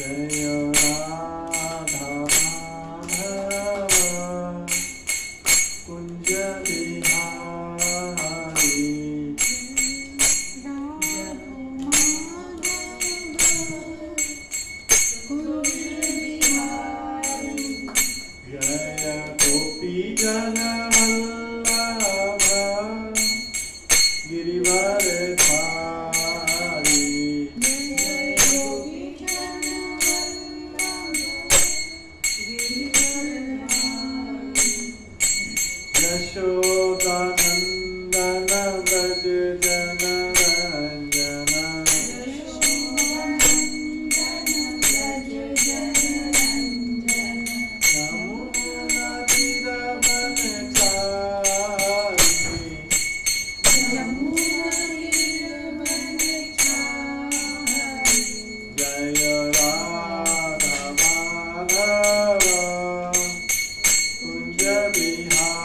जय राधा माधव कुंज बिहारी जय गोपी जन वल्लभ गिरिवर यशोदानंदन व्रज जन रंजन यमुना तीर बनचारी जय राधा माधव कुंज बिहारी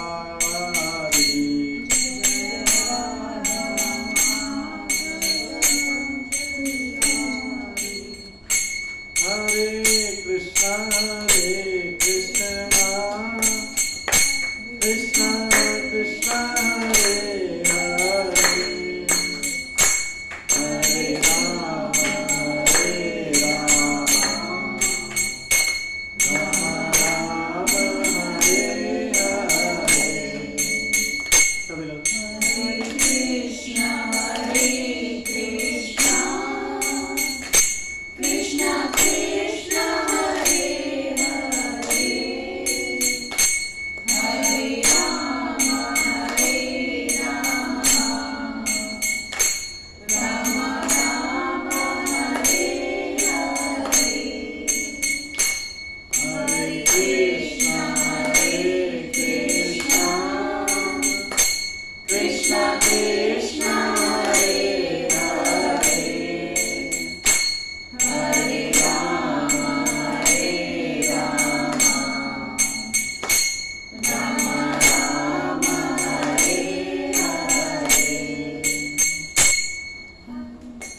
हरे कृष्णा कृष्णा कृष्णा हरे हरे हरे राम राम राम हरे हरे सभी लोग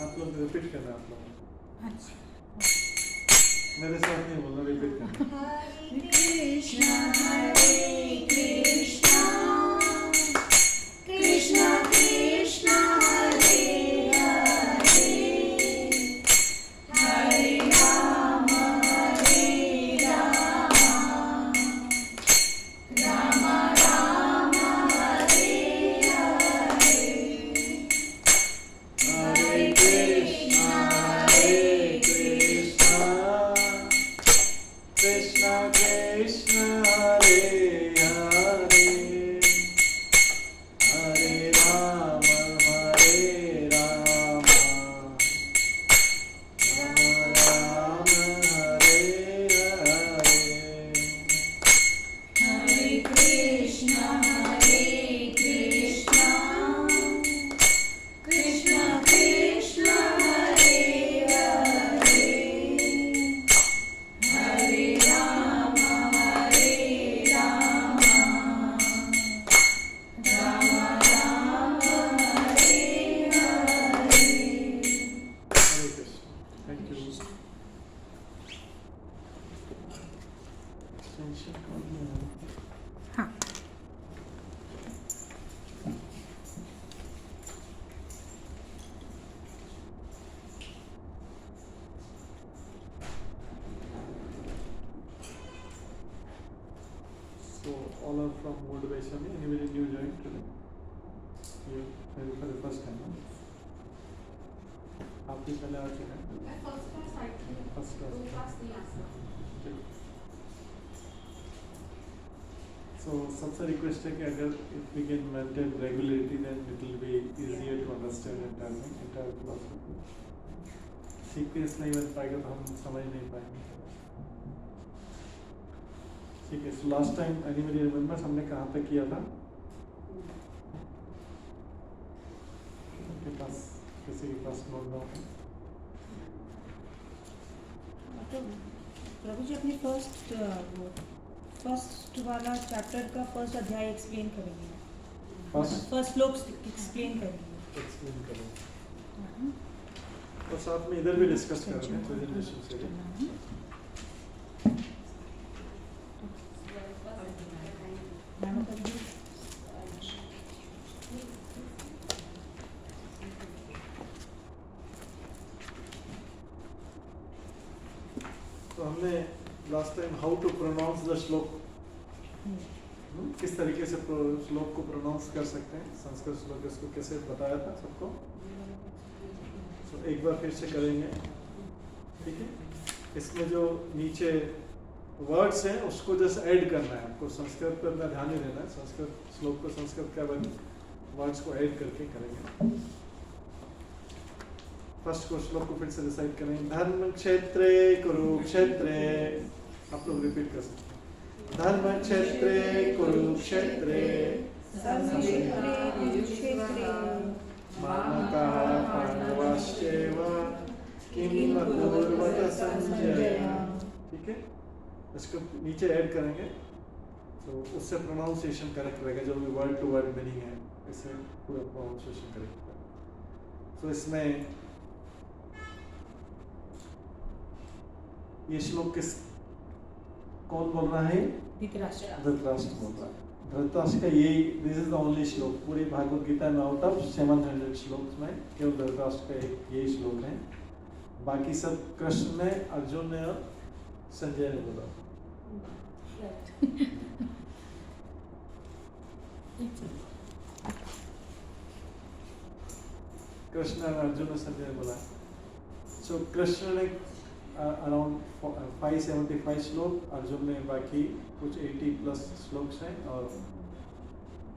आप लोग रिपीट करना आप लोग मेरे साथ नहीं बोलना रिपीट करना Krishna Krishna Hare Hare Hare Rama Hare Rama Rama Rama Hare Hare Hare Krishna Krishna Krishna Hare Hare Hare Rama Rama Rama Hare Hare Hare Krishna. Thank you. Extension continue. हाँ So all are from Old Vaishnavi. Anybody new joined today? You maybe for the first time. No? आप भी पहले आ चुके हैं. First class. Okay. So सबसे request है कि अगर if we can maintain regularity then it will be easier to understand entire philosophy. Sequence नहीं बन पाएगा तो हम समझ नहीं पाएंगे. ठीक है. So last time anybody remembers हमने कहाँ तक किया था? आपके पास किसी के पास नोट डाउन है? तो प्रभु जी अपनी फर्स्ट वाला चैप्टर का फर्स्ट अध्याय एक्सप्लेन करेंगे. फर्स्ट श्लोक एक्सप्लेन करेंगे. एक्सप्लेन करो. और साथ में इधर भी डिस्कस कर रहे हैं प्रेजेंटेशन से भी। तो हमने last time how to pronounce the shlok, किस तरीके से श्लोक को प्रोनाउंस कर सकते हैं, संस्कृत श्लोक इसको कैसे बताया था सबको। तो एक बार फिर से करेंगे, ठीक है। इसमें जो नीचे वर्ड्स हैं उसको जस्ट ऐड करना है आपको, संस्कृत पर अपना ध्यान नहीं देना है। संस्कृत श्लोक को संस्कृत का वर्ड्स को ऐड करके करेंगे। फर्स्ट को श्लोक को फिर से डिसाइड करेंगे। धर्म क्षेत्रे कुरुक्षेत्रे, आप लोग रिपीट कर सकते हैं। धर्म क्षेत्रे कुरुक्षेत्रे मामकाः पांडवाश्चैव किम अकुर्वत संजय, ठीक है। इसको नीचे ऐड करेंगे तो उससे प्रोनाउंसिएशन करेक्ट रहेगा, जो भी वर्ड टू वर्ड मीनिंग है इससे पूरा प्रोनाउंसिएशन करेक्ट रहेगा। तो इसमें ये श्लोक किस कौन बोल रहा है? धृतराष्ट्र। धृतराष्ट्र बोल रहा है। धृतराष्ट्र का यही, दिस इज द ओनली श्लोक पूरी भागवत गीता में आउट ऑफ 700 श्लोक में केवल धृतराष्ट्र का यही श्लोक है। बाकी सब कृष्ण ने, अर्जुन ने और संजय ने बोला। कृष्ण और अर्जुन और संजय ने बोला। सो कृष्ण ने अराउंड 575 श्लोक, अर्जुन ने बाकी कुछ 80 प्लस श्लोक हैं, और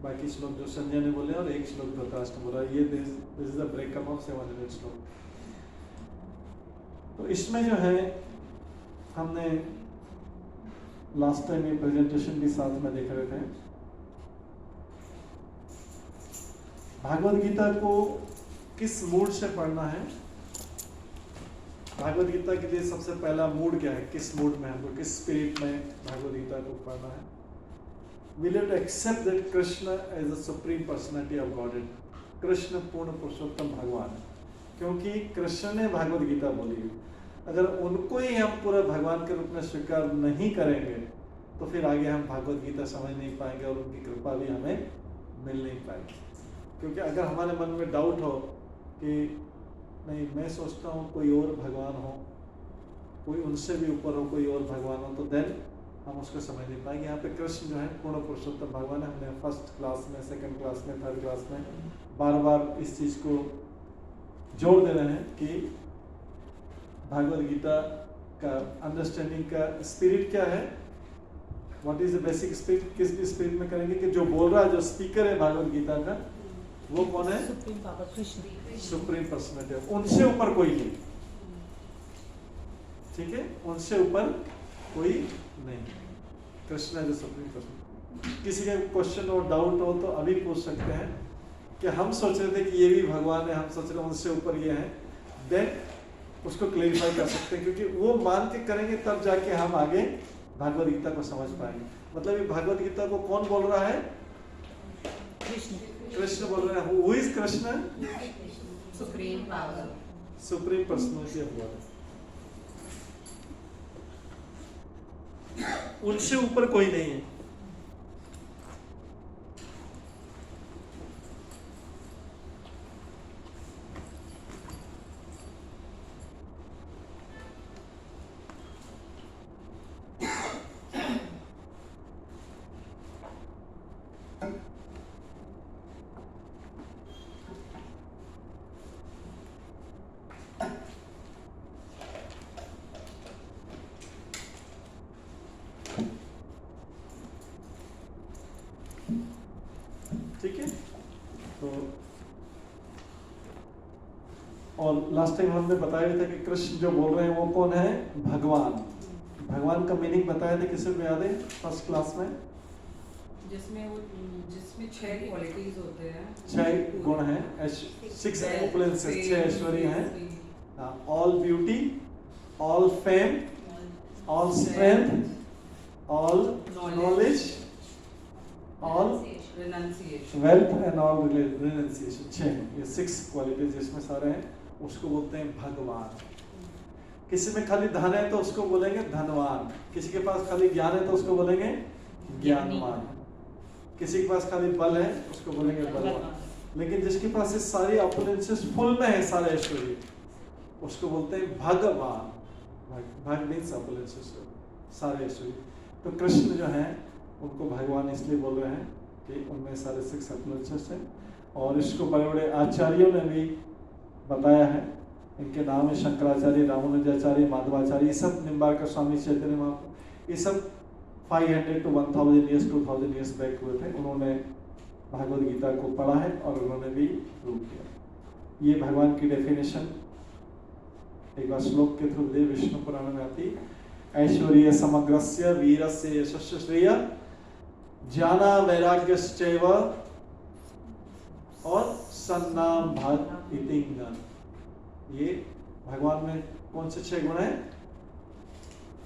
बाकी श्लोक जो संजय ने बोले और एक श्लोक धृतराष्ट्र ने बोला। ये this is the breakup of 700 श्लोक। तो इसमें जो है हमने लास्ट टाइम ये प्रेजेंटेशन भी साथ में देख रहे थे। भागवत गीता को किस मूड से पढ़ना है? भागवत गीता के लिए सबसे पहला मूड क्या है? किस मूड में हमको, किस स्पिरिट में भागवत गीता को पढ़ना है? We have to accept that Krishna as the supreme personality of Godhead. Krishna पूर्ण पुरुषोत्तम भगवान, क्योंकि कृष्ण ने भागवत गीता बोली है। अगर उनको ही हम पूरा भगवान के रूप में स्वीकार नहीं करेंगे तो फिर आगे हम भागवत गीता समझ नहीं पाएंगे और उनकी कृपा भी हमें मिल नहीं पाएगी। क्योंकि अगर हमारे मन में डाउट हो कि नहीं, मैं सोचता हूँ कोई और भगवान हो, कोई उनसे भी ऊपर हो, कोई और भगवान हो, तो देन हम उसको समझ नहीं पाएंगे। यहाँ पे कृष्ण जो है पूर्ण पुरुषोत्तम भगवान है। हमने फर्स्ट क्लास में, सेकंड क्लास में, थर्ड क्लास में बार बार इस चीज़ को जोड़ दे रहे हैं कि भागवत गीता का अंडरस्टैंडिंग का स्पिरिट क्या है, what is the basic spirit. किस भी स्पिरिट में करेंगे कि जो बोल रहा है, जो स्पीकर है भागवत गीता का, वो कौन है? Supreme power Krishna, supreme personality. उनसे ऊपर कोई नहीं, ठीक है, उनसे ऊपर कोई नहीं। कृष्ण है सुप्रीम पर्सनैलिटी। किसी का क्वेश्चन और डाउट हो तो अभी पूछ सकते हैं कि हम सोच रहे थे कि ये भी भगवान है, हम सोच रहे हैं उनसे ऊपर ये है, देन उसको क्लेरिफाई कर सकते हैं। क्योंकि वो मान के करेंगे तब जाके हम आगे भागवत गीता को समझ पाएंगे। मतलब ये भागवत गीता को कौन बोल रहा है? कृष्ण। कृष्ण बोल रहे हैं। Who is Krishna? Supreme power, supreme personality of God. उनसे ऊपर कोई नहीं है। ठीक है। तो और लास्ट टाइम हमने बताया था कि कृष्ण जो बोल रहे हैं वो कौन है? भगवान। भगवान का मीनिंग बताया था, किसी को याद है फर्स्ट क्लास में? जिसमें 6 क्वालिटीज होते हैं, 6 गुण हैं, 6 ओपुलेंसेस, 6 ऐश्वर्य हैं। All beauty, all fame, all strength, all knowledge, all renunciation, wealth and all renunciation. 6 ये 6 क्वालिटीज इसमें सारे हैं। उसको बोलते हैं भगवान। किसी में खाली धन है तो उसको बोलेंगे धनवान, किसी के पास खाली ज्ञान है तो उसको बोलेंगे ज्ञानवान, किसी के पास खाली बल है उसको बोलेंगे बलवान। लेकिन जिसके पास ये सारी ऑपुलेंसेस फुल में है, सारे ऐश्वर्य, उसको बोलते हैं भगवान। भग मीन्स ऑपुलेंसेस, सारे ऐश्वर्य। तो कृष्ण जो है उनको भगवान इसलिए बोल रहे हैं कि उनमें सारे 6 ऑपुलेंसेस हैं। और इसको बड़े बड़े आचार्यों ने भी बताया है। इनके नाम है शंकराचार्य, रामानुजाचार्य, माधवाचार्य। ये सब निम्बार्कर स्वामी चैतन्य महाप्रभु, ये सब 500 to 1000 years 2000 years बैक हुए थे। उन्होंने भागवत गीता को पढ़ा है और उन्होंने भी प्रूव किया। ये भगवान की डेफिनेशन एक बार श्लोक के थ्रू दे विष्णु पुराण में आती। ऐश्वर्य समग्रस्य वीरस्य यशस्य श्रेय ज्ञाना वैराग्यश्चैव और सन्नाम भाग इतिंगन। ये भगवान में कौन से 6 गुण हैं?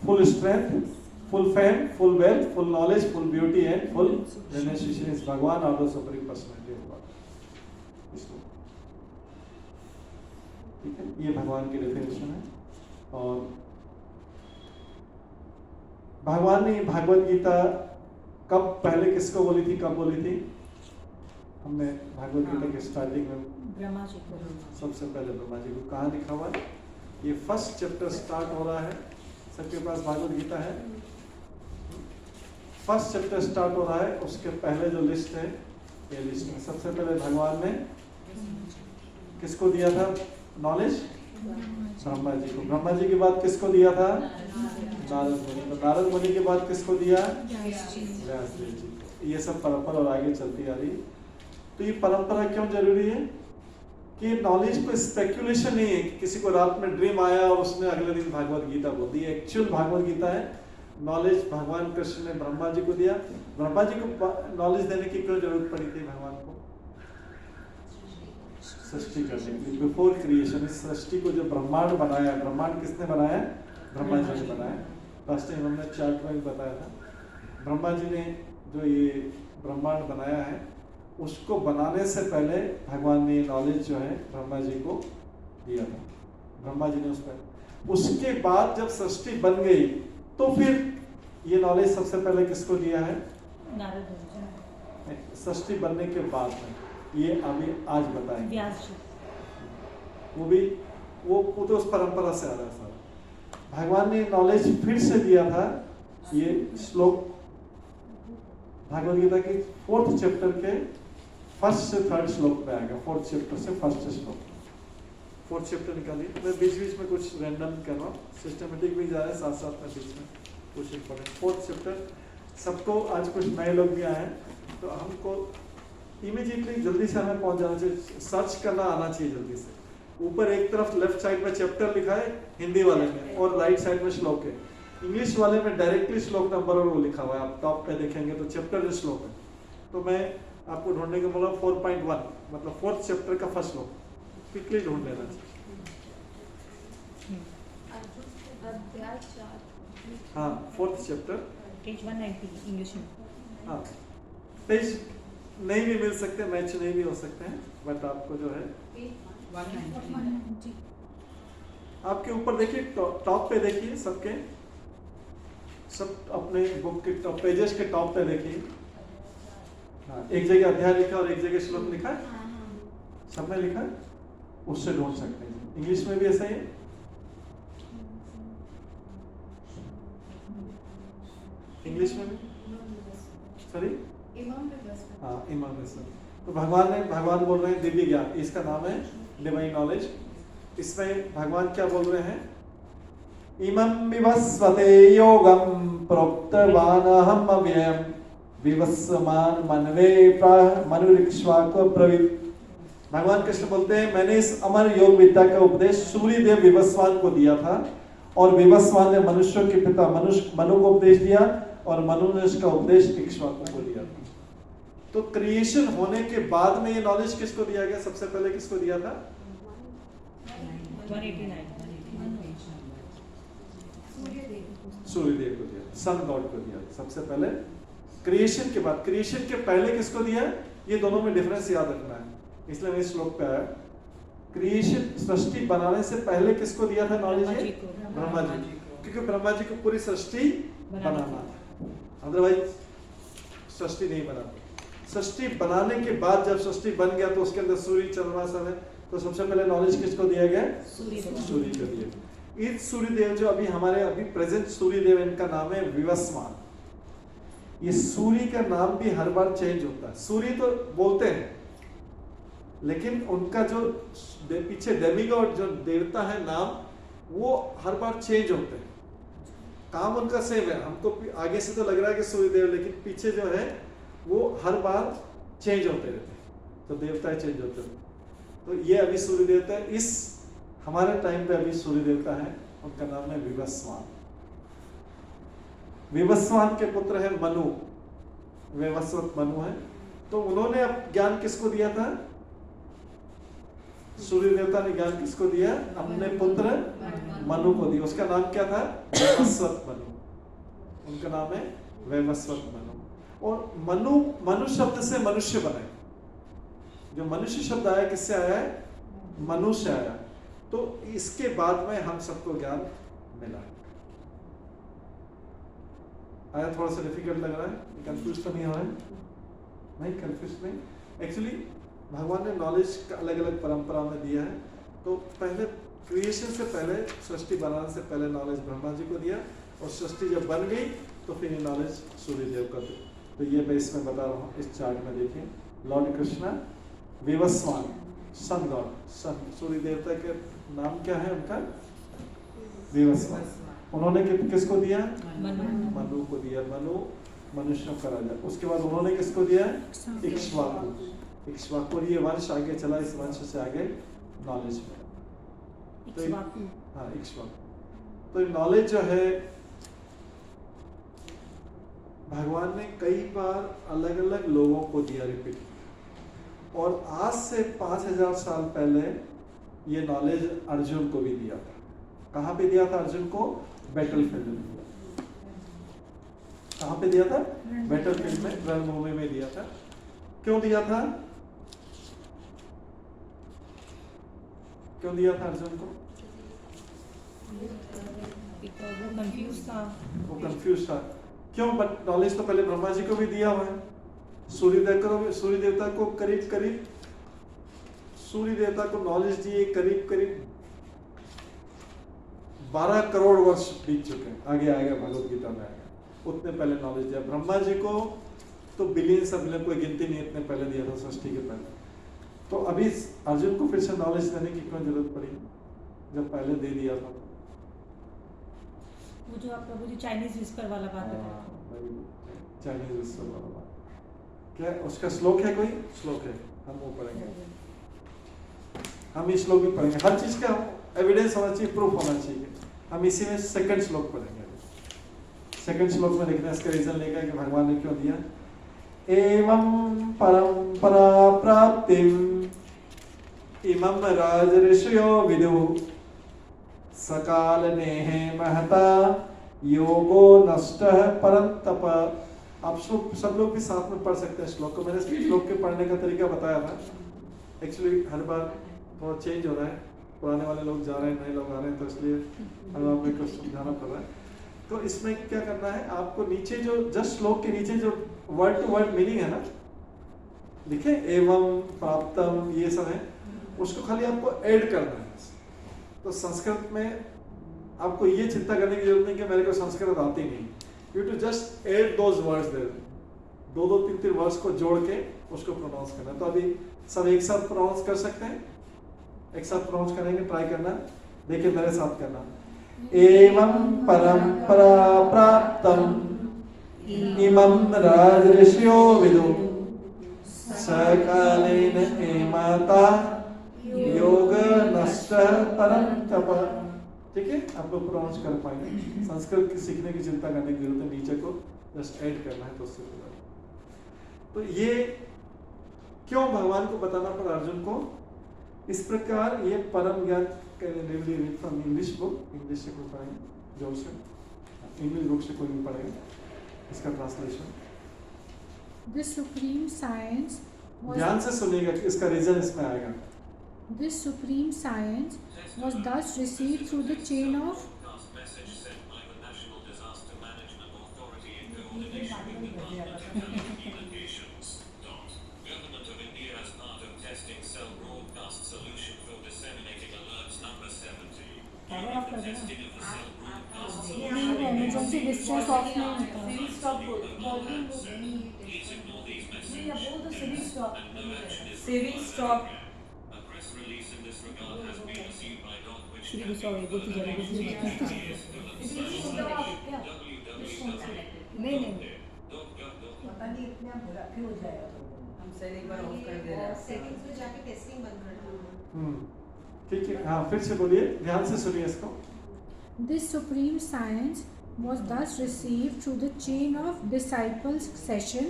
Full strength, full fame, full wealth, full knowledge, full beauty and full renunciation is भगवान और the supreme personality of God. ठीक है, ये भगवान की डेफिनेशन है। और भगवान ने भागवत गीता कब पहले किसको बोली थी, कब बोली थी? हमने भागवत गीता के स्टार्टिंग में ब्रह्मा जी को, सबसे पहले ब्रह्मा जी को। कहाँ लिखा हुआ है? ये फर्स्ट चैप्टर स्टार्ट हो रहा है। सबके पास भागवत गीता है? फर्स्ट चैप्टर स्टार्ट हो रहा है, उसके पहले जो लिस्ट है, ये लिस्ट में सबसे पहले भगवान ने किसको दिया था नॉलेज? ब्रह्मा जी को। ब्रह्मा जी के बाद किसको दिया था? नारद मुनि को। नारद मुनि के बाद किसको दिया? व्यास देव जी को। ये सब परंपरा और आगे चलती आ रही है। तो ये परंपरा क्यों जरूरी है? कि नॉलेज को स्पेकुलेशन नहीं है कि किसी को रात में ड्रीम आया और उसने अगले दिन भागवत गीता बोल दी। एक्चुअल भागवत गीता है। नॉलेज भगवान कृष्ण ने ब्रह्मा जी को दिया। ब्रह्मा जी को नॉलेज देने की क्यों जरूरत पड़ी थी भगवान को? सृष्टि करने के लिए, बिफोर क्रिएशन। इस सृष्टि को जो ब्रह्मांड बनाया, ब्रह्मांड किसने बनाया? ब्रह्मा जी ने बनाया। लास्ट टाइम हमने चार्ट में बताया था, ब्रह्मा जी ने जो ये ब्रह्मांड बनाया है, उसको बनाने से पहले भगवान ने नॉलेज जो है ब्रह्मा जी को दिया था। ब्रह्मा जी ने उस पर, उसके बाद जब सृष्टि बन गई तो फिर ये नॉलेज सबसे पहले किसको दिया है? नारद मुनि। सृष्टि बनने के बाद में, ये अभी आज बताएंगे। व्यास जी वो भी वो तो उस परंपरा से आ रहा है सारा। भगवान ने नॉलेज फिर से दिया था। ये श्लोक भागवत गीता के 4th चैप्टर के 1st से 3rd श्लोक में आएगा। 4th चैप्टर से 1st श्लोक। 4th चैप्टर निकालिए। मैं बीच बीच में कुछ रैंडम कर रहा हूँ, सिस्टमेटिक भी जा रहा है, साथ साथ में बीच में कुछ इम्पोर्टेंट। 4th चैप्टर सबको, आज कुछ नए लोग भी आए हैं तो हमको इमीडिएटली जल्दी से हमें पहुंच जाना चाहिए, सर्च करना आना चाहिए जल्दी से। ऊपर एक तरफ लेफ्ट साइड में चैप्टर लिखा है हिंदी वाले में, और राइट साइड में श्लोक है। इंग्लिश वाले में डायरेक्टली श्लोक नंबर और वो लिखा हुआ है। आप टॉप पे देखेंगे तो चैप्टर श्लोक है। तो मैं आपको ढूंढने के बोला 4.1, मतलब 4th चैप्टर का फर्स्ट श्लोक क्विकली ढूंढ लेना चाहिए। हाँ, 4th चैप्टर, पेज 190 इंग्लिश में। हाँ, पेज नहीं भी मिल सकते, मैच नहीं भी हो सकते हैं, बट आपको जो है 190। आपके ऊपर देखिए, टॉप पे देखिए, सबके सब अपने बुक के टॉप पेजेस के टॉप पे देखिए। हाँ, एक जगह अध्याय लिखा और एक जगह श्लोक लिखा है, सब में लिखा है, उससे ढूंढ सकते हैं। इंग्लिश में भी ऐसा ही है। इंग्लिश में भी, सॉरी, हाँ, इमाम में सर। तो भगवान बोल रहे हैं दिव्य ज्ञान, इसका नाम है डिवाइन नॉलेज। इसमें भगवान क्या बोल रहे हैं? इमं विवस्वते योगम प्रोक्तवानहम अव्ययम विवस्वमान मनवे मनुरिक्ष्वाको ब्रवीत। भगवान कृष्ण बोलते हैं, मैंने इस अमर योग विद्या का उपदेश सूर्यदेव विवस्वान को दिया था, और विवस्वान ने मनुष्यों के पिता मनु को उपदेश दिया, और मनु ने इसका उपदेश इक्ष्वाकु को दिया था। तो क्रिएशन होने के बाद में ये नॉलेज किसको दिया गया? सबसे पहले किसको दिया था? 189 सूर्यदेव को दिया, सन गॉड को दिया सबसे पहले क्रिएशन के बाद। क्रिएशन के पहले किसको दिया? ये दोनों में डिफरेंस याद रखना है, इसलिए मैं इस श्लोक पे आया। क्रिएशन सृष्टि बनाने से पहले किसको दिया था नॉलेज? ब्रह्मा जी को। ब्रह्मा जी, क्योंकि ब्रह्मा जी को पूरी सृष्टि बनाना था, अदरवाइज सृष्टि नहीं बनाती। सृष्टि बनाने के बाद जब सृष्टि बन गया तो उसके अंदर सूर्य चंद्रमा सब है, तो सबसे पहले नॉलेज किसको दिया गया? सूर्य को दिया। इस सूर्यदेव जो अभी हमारे अभी प्रेजेंट सूर्यदेव, इनका नाम है विवस्वान। ये सूर्य का नाम भी हर बार चेंज होता है। सूर्य तो बोलते हैं, लेकिन उनका जो पीछे डेमिगॉड जो देवता है नाम, वो हर बार चेंज होते हैं। काम उनका सेम है, हमको आगे से तो लग रहा है कि सूर्यदेव, लेकिन पीछे जो है वो हर बार चेंज होते रहते हैं, तो देवता चेंज होते हैं। तो ये अभी सूर्य देवता है, इस हमारे टाइम पे अभी सूर्य देवता है, उनका नाम है विवस्वान। विवस्वान के पुत्र है मनु, वैवस्वत मनु है। तो उन्होंने अब ज्ञान किसको दिया था? सूर्य देवता ने ज्ञान किसको दिया? अपने पुत्र मनु को दिया। उसका नाम क्या था? वैवस्वत मनु। उनका नाम है वैवस्वत मनु। और मनु शब्द से मनुष्य बने। जो मनुष्य शब्द आया किससे आया है? मनु से आया। तो इसके बाद में हम सबको ज्ञान मिला। आया थोड़ा सा डिफिकल्ट लग रहा है? कंफ्यूज तो नहीं हो रहा है? नहीं, कंफ्यूज नहीं। एक्चुअली भगवान ने नॉलेज अलग अलग परंपरा में दिया है। तो पहले क्रिएशन से पहले, सृष्टि बनाने से पहले नॉलेज ब्रह्मा जी को दिया, और सृष्टि जब बन गई तो फिर ये नॉलेज सूर्यदेव का दिया। तो ये मैं इसमें बता रहा हूँ, इस चार्ट में देखिए। Lord Krishna Vivasvan, sun god, sun Surya देवता के नाम क्या है उनका? विवस्वान। उन्होंने किसको दिया? मनु को दिया। मनु मनुष्यों का राजा। उसके बाद उन्होंने किसको दिया? इक्ष्वाकु। इक्ष्वाकु, ये वंश आगे चला, इस वंश से आगे नॉलेज में। तो हाँ, इक्ष्वाकु। तो नॉलेज जो है भगवान ने कई बार अलग अलग लोगों को दिया, रिपीट। और आज से 5000 साल पहले ये नॉलेज अर्जुन को भी दिया था। कहाँ पे दिया था अर्जुन को? बैटलफील्ड में दिया। कहाँ पे दिया था? बैटलफील्ड में, रणभूमि में दिया था। क्यों दिया था? क्यों दिया था अर्जुन को? वो कंफ्यूज था। वो कंफ्यूज था। क्यों? बट नॉलेज तो पहले ब्रह्मा जी को भी दिया हुआ है। सूर्य देवता को करीब सूर्य देवता को नॉलेज दिए करीब 12 करोड़ वर्ष बीत चुके हैं। आगे आएगा, भगवत गीता में आएगा। उतने पहले नॉलेज दिया। ब्रह्मा जी को तो बिलियन सब मिलियन, कोई गिनती नहीं, इतने पहले दिया था, सृष्टि के पहले। तो अभी अर्जुन को फिर से नॉलेज देने की क्यों जरूरत पड़ी जब पहले दे दिया था? वो जो आप प्रभु जी चाइनीज विस्पर वाला बात बता रहे थे। चाइनीज विस्पर वाला बात क्या उसका श्लोक है? कोई श्लोक है? हम वो पढ़ेंगे, हम इस श्लोक भी पढ़ेंगे। हर चीज का एविडेंस होना चाहिए, प्रूफ होना चाहिए। हम इसी में सेकंड श्लोक पढ़ेंगे। सेकंड श्लोक में देखना इसका रीजन लेगा कि भगवान ने क्यों दिया। एवं परंपरा प्राप्तिम इमं राज ऋषयो विदु सकाल नेह महता योगो नष्टः परंतप। आप सब लोग भी साथ में पढ़ सकते हैं श्लोक को। मैंने श्लोक के पढ़ने का तरीका बताया था। एक्चुअली हर बार थोड़ा चेंज हो रहा है, पुराने वाले लोग जा रहे हैं, नए लोग आ रहे हैं, तो इसलिए हर बार मेरे को समझाना पड़ रहा है। तो इसमें क्या करना है, आपको नीचे जो जस्ट श्लोक के नीचे जो वर्ड टू वर्ड मीनिंग है ना, लिखे एवं प्राप्तम, ये सब है, उसको खाली आपको ऐड करना है। तो संस्कृत में आपको ये चिंता करने की जरूरत नहीं कि मेरे को संस्कृत आती नहीं। You to just add those words there. 2-3 words को जोड़ के उसको प्रोनाउंस करना। तो अभी सब एक साथ प्रोनाउंस कर सकते हैं? एक साथ प्रोनाउंस करेंगे, ट्राई करना। देखिए मेरे साथ करना। एवं परंपरा प्राप्तम इमं राज ऋषयो विदु सकालेन एमाता योग नष्ट परंतप। ठीक है, आप लोग प्रोनाउंस कर पाएंगे। संस्कृत की सीखने की चिंता करने की जरूरत है, नीचे को जस्ट ऐड करना है तो उससे पूरा। तो ये क्यों भगवान को बताना पड़ा अर्जुन को? इस प्रकार ये परम ज्ञान फ्रॉम इंग्लिश बुक, इंग्लिश से कोई पढ़ेंगे, जो से इंग्लिश बुक से कोई भी पढ़ेगा, इसका ट्रांसलेशन। This supreme science ध्यान से सुनिएगा कि इसका रीजन इसमें आएगा। This supreme science was thus received through the chain of emergency distress of Civil stock बोल Civil stock श्री सॉरी बोलती जा रही नहीं पता नहीं इतने आप बुरा क्यों हो जाएगा हम सर एक बार ऑफ कर दे रहे हैं सेटिंग्स में जाके टेस्टिंग बंद करना ठीक है, हाँ फिर से बोलिए, ध्यान से सुनिए इसको। This supreme science was thus received through the chain of disciples' succession,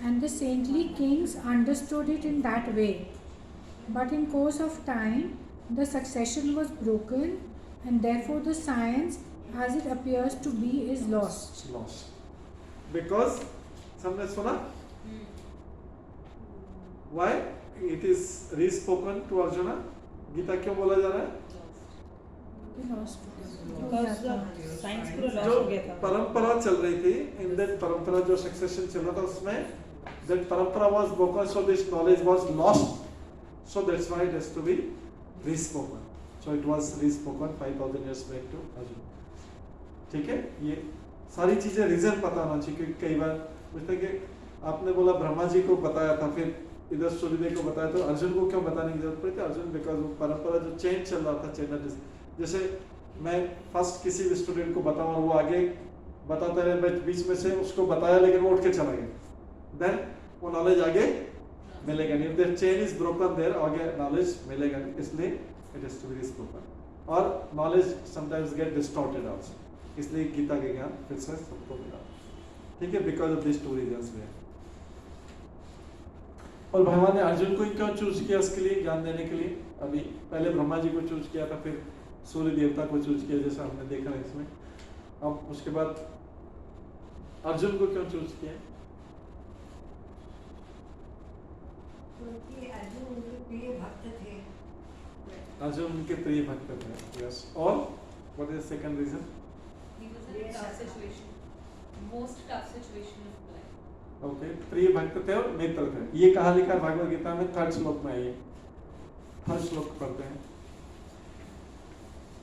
and the saintly kings understood it in that way. But in course of time, the succession was broken, and therefore the science, as it appears to be, is lost. Lost. Because, सबने सुना? Why it is re-spoken to Arjuna? Gita क्यों बोला जा रहा है? Lost. Because science पूरा loss जो हो गया था। परंपरा चल रही थी, इन दैट परंपरा जो सक्सेशन चल रहा था उसमें that परंपरा was broken, so this knowledge was lost, so that's why it has to be re-spoken. So it was re-spoken 5000 years back to Arjuna. ठीक है, ये सारी चीजें रीजन पता होना चाहिए, क्योंकि कई बार पूछते हैं कि आपने बोला ब्रह्मा जी को बताया था, फिर इधर सूर्यदेव को बताया, तो अर्जुन को क्यों बताने की जरूरत पड़ी थी? अर्जुन बिकॉज वो परंपरा जो चेंज चल रहा था, चेंज, जैसे मैं फर्स्ट किसी भी स्टूडेंट को बताऊं और वो आगे बताता है, मैं बीच में से उसको बताया लेकिन वो उठ के चला गया, देन वो नॉलेज आगे मिलेगा नहीं। If the chain is broken there, आगे नॉलेज मिलेगा नहीं, इसलिए it is to be spoken. और knowledge sometimes get distorted also, इसलिए गीता के ज्ञान फिर से सबको मिला, ठीक है, because of this two reasons वे। और भगवान ने अर्जुन को ही क्यों चूज किया इसके लिए, ज्ञान देने के लिए? अभी पहले ब्रह्मा जी को चूज किया था, फिर सूर्य देवता को चूज किया, जैसा हमने देखा है इसमें। अब उसके बाद अर्जुन को क्यों चूज किया? क्योंकि अर्जुन उनके प्रिय भक्त थे। अर्जुन उनके प्रिय भक्त थे, यस। और what is second reason? Most tough situation of life. Okay, प्रिय भक्त थे और मित्र थे। ये कहाँ लिखा है भागवत गीता में? 3rd श्लोक में है ये। 3rd श्लोक पढ़ते हैं।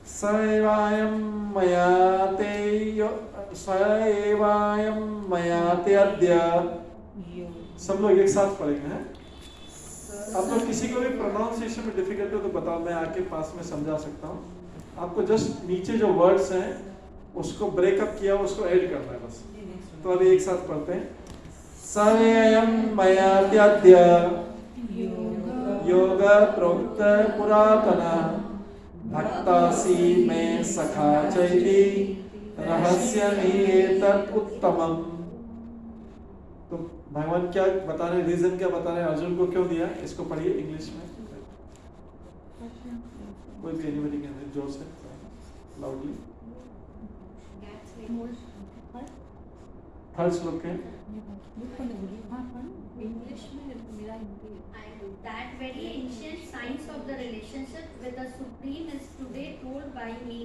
सएवायं मया ते अद्य। सब लोग एक साथ पढ़ेंगे, हैं? आप लोग किसी को भी प्रोनाउंसिएशन में डिफिकल्ट हो तो बताओ, मैं आके पास में समझा सकता हूँ। आपको जस्ट नीचे जो वर्ड्स हैं उसको ब्रेकअप किया, उसको ऐड करना है बस। तो अभी एक साथ पढ़ते हैं। सएयं मया त्याद्य योग प्रोक्त पुरातन भक्तासी में सखा चैति रहस्यमेतत् उत्तमम्। तो भगवान क्या बता रहे, रीजन क्या बता रहे हैं, अर्जुन को क्यों दिया? इसको पढ़िए इंग्लिश में, कोई भी एनीबॉडी कैन, जोर से, लाउडली। 3rd श्लोक है इंग्लिश में मेरा Hindi. That very ancient science of the relationship with the Supreme is today told by me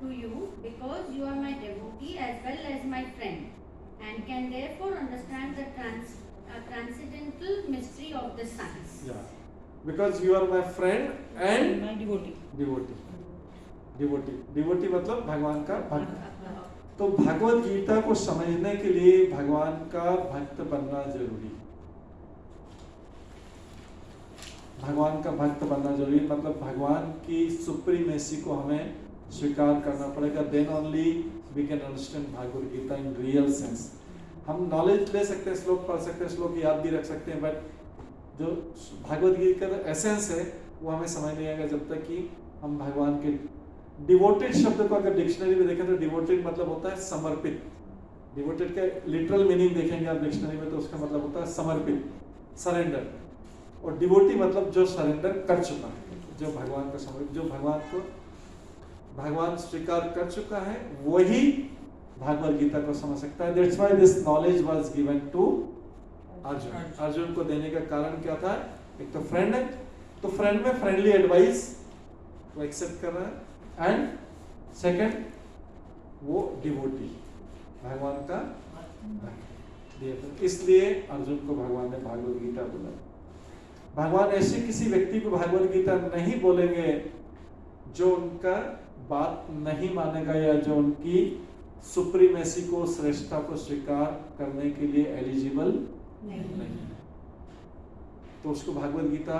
to you, because you are my devotee as well as my friend, and can therefore understand the transcendental mystery of this science. Yeah, because you are my friend and my devotee. devotee मतलब भगवान का भक्त। तो भगवत गीता को समझने के लिए भगवान का भक्त बनना जरूरी। भगवान का भक्त बनना जरूरी मतलब भगवान की सुप्रीमेसी को हमें स्वीकार करना पड़ेगा। Then only we can understand Bhagavad Gita in real sense. हम नॉलेज ले सकते हैं, श्लोक पढ़ सकते हैं, श्लोक याद भी रख सकते हैं, बट जो भगवत गीता का एसेंस है वो हमें समझ नहीं आएगा जब तक कि हम भगवान के डिवोटेड शब्द को अगर डिक्शनरी में देखें तो डिवोटेड मतलब होता है समर्पित। डिवोटेड का लिटरल मीनिंग देखेंगे आप डिक्शनरी में तो उसका मतलब होता है समर्पित, सरेंडर। और डिवोटी मतलब जो सरेंडर कर चुका है, जो भगवान को समर्पित, जो भगवान को भगवान स्वीकार कर चुका है वही भागवत गीता को समझ सकता है। That's why this knowledge was given to Arjun. Arjun को देने का कारण क्या था? एक तो फ्रेंड है तो फ्रेंड में फ्रेंडली एडवाइस वो एक्सेप्ट कर रहा है, एंड सेकंड वो डिवोटी, भगवान का भक्त। इसलिए अर्जुन को भगवान ने भागवत गीता बोला। भगवान ऐसे किसी व्यक्ति को भागवत गीता नहीं बोलेंगे जो उनका बात नहीं मानेगा या जो उनकी सुप्रीमेसी को, श्रेष्ठता को स्वीकार करने के लिए एलिजिबल नहीं है। तो उसको भागवत गीता,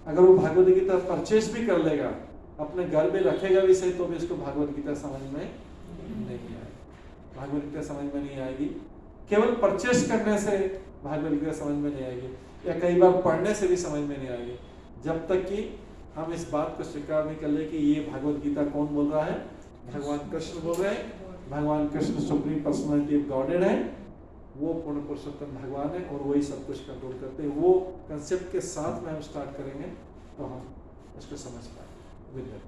अगर वो भागवत गीता परचेस भी कर लेगा, अपने घर में रखेगा भी सही, तो भी उसको भागवत गीता समझ में नहीं आएगी। भागवत गीता समझ में नहीं आएगी, केवल परचेस करने से भागवत गीता समझ में नहीं आएगी, या कई बार पढ़ने से भी समझ में नहीं आएगी, जब तक कि हम इस बात को स्वीकार नहीं कर ले कि ये भागवत गीता कौन बोल रहा है, भगवान कृष्ण बोल रहे हैं। भगवान Krishna supreme personality of godhead है, वो पूर्ण पुरुषोत्तम भगवान है और वही सब कुछ कंट्रोल करते हैं। वो कंसेप्ट के साथ में हम स्टार्ट करेंगे तो हम उसको समझ पाएंगे विद दैट।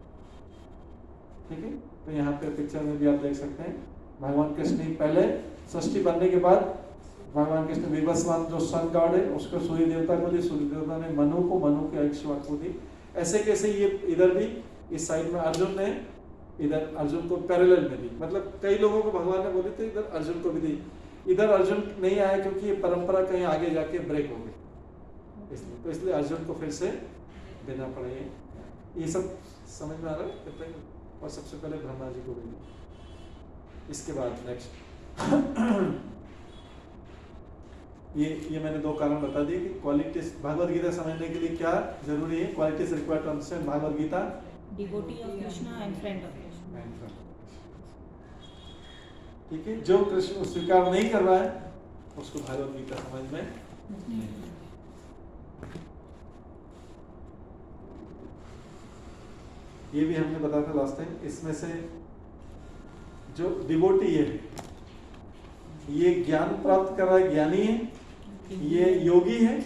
ठीक है, तो यहाँ पे पिक्चर में भी आप देख सकते हैं भगवान कृष्ण ही पहले सृष्टि बनने के बाद भगवान कृष्ण विवस्वान जो सन गॉड है उसको सूर्य देवता को दी, सूर्य देवता ने मनु के ऐश्वर्य को दी। ऐसे कैसे ये इधर भी इस साइड में अर्जुन ने इधर अर्जुन को पैरेलल में दी, मतलब कई लोगों को भगवान ने बोली थी, इधर अर्जुन को भी दी। इधर अर्जुन नहीं आया क्योंकि ये परंपरा कहीं आगे जाके ब्रेक हो गई, इसलिए अर्जुन को फिर से देना पड़ेगा। ये सब समझ में आ रहा है। और सबसे पहले ब्रह्मा जी को भी दी। इसके बाद नेक्स्ट ये मैंने दो कारण बता दिए कि क्वालिटीज भगवत गीता समझने के लिए क्या जरूरी है। Qualities required to understand Bhagavad Gita, devotee of Krishna and friend of Krishna. ठीक है, जो कृष्ण को स्वीकार नहीं कर रहा है उसको भगवत गीता समझ में नहीं। ये भी हमने बताया था लास्ट टाइम। इसमें से जो डिवोटी है ये ज्ञान प्राप्त कर रहा है, ज्ञानी है, ये योगी है,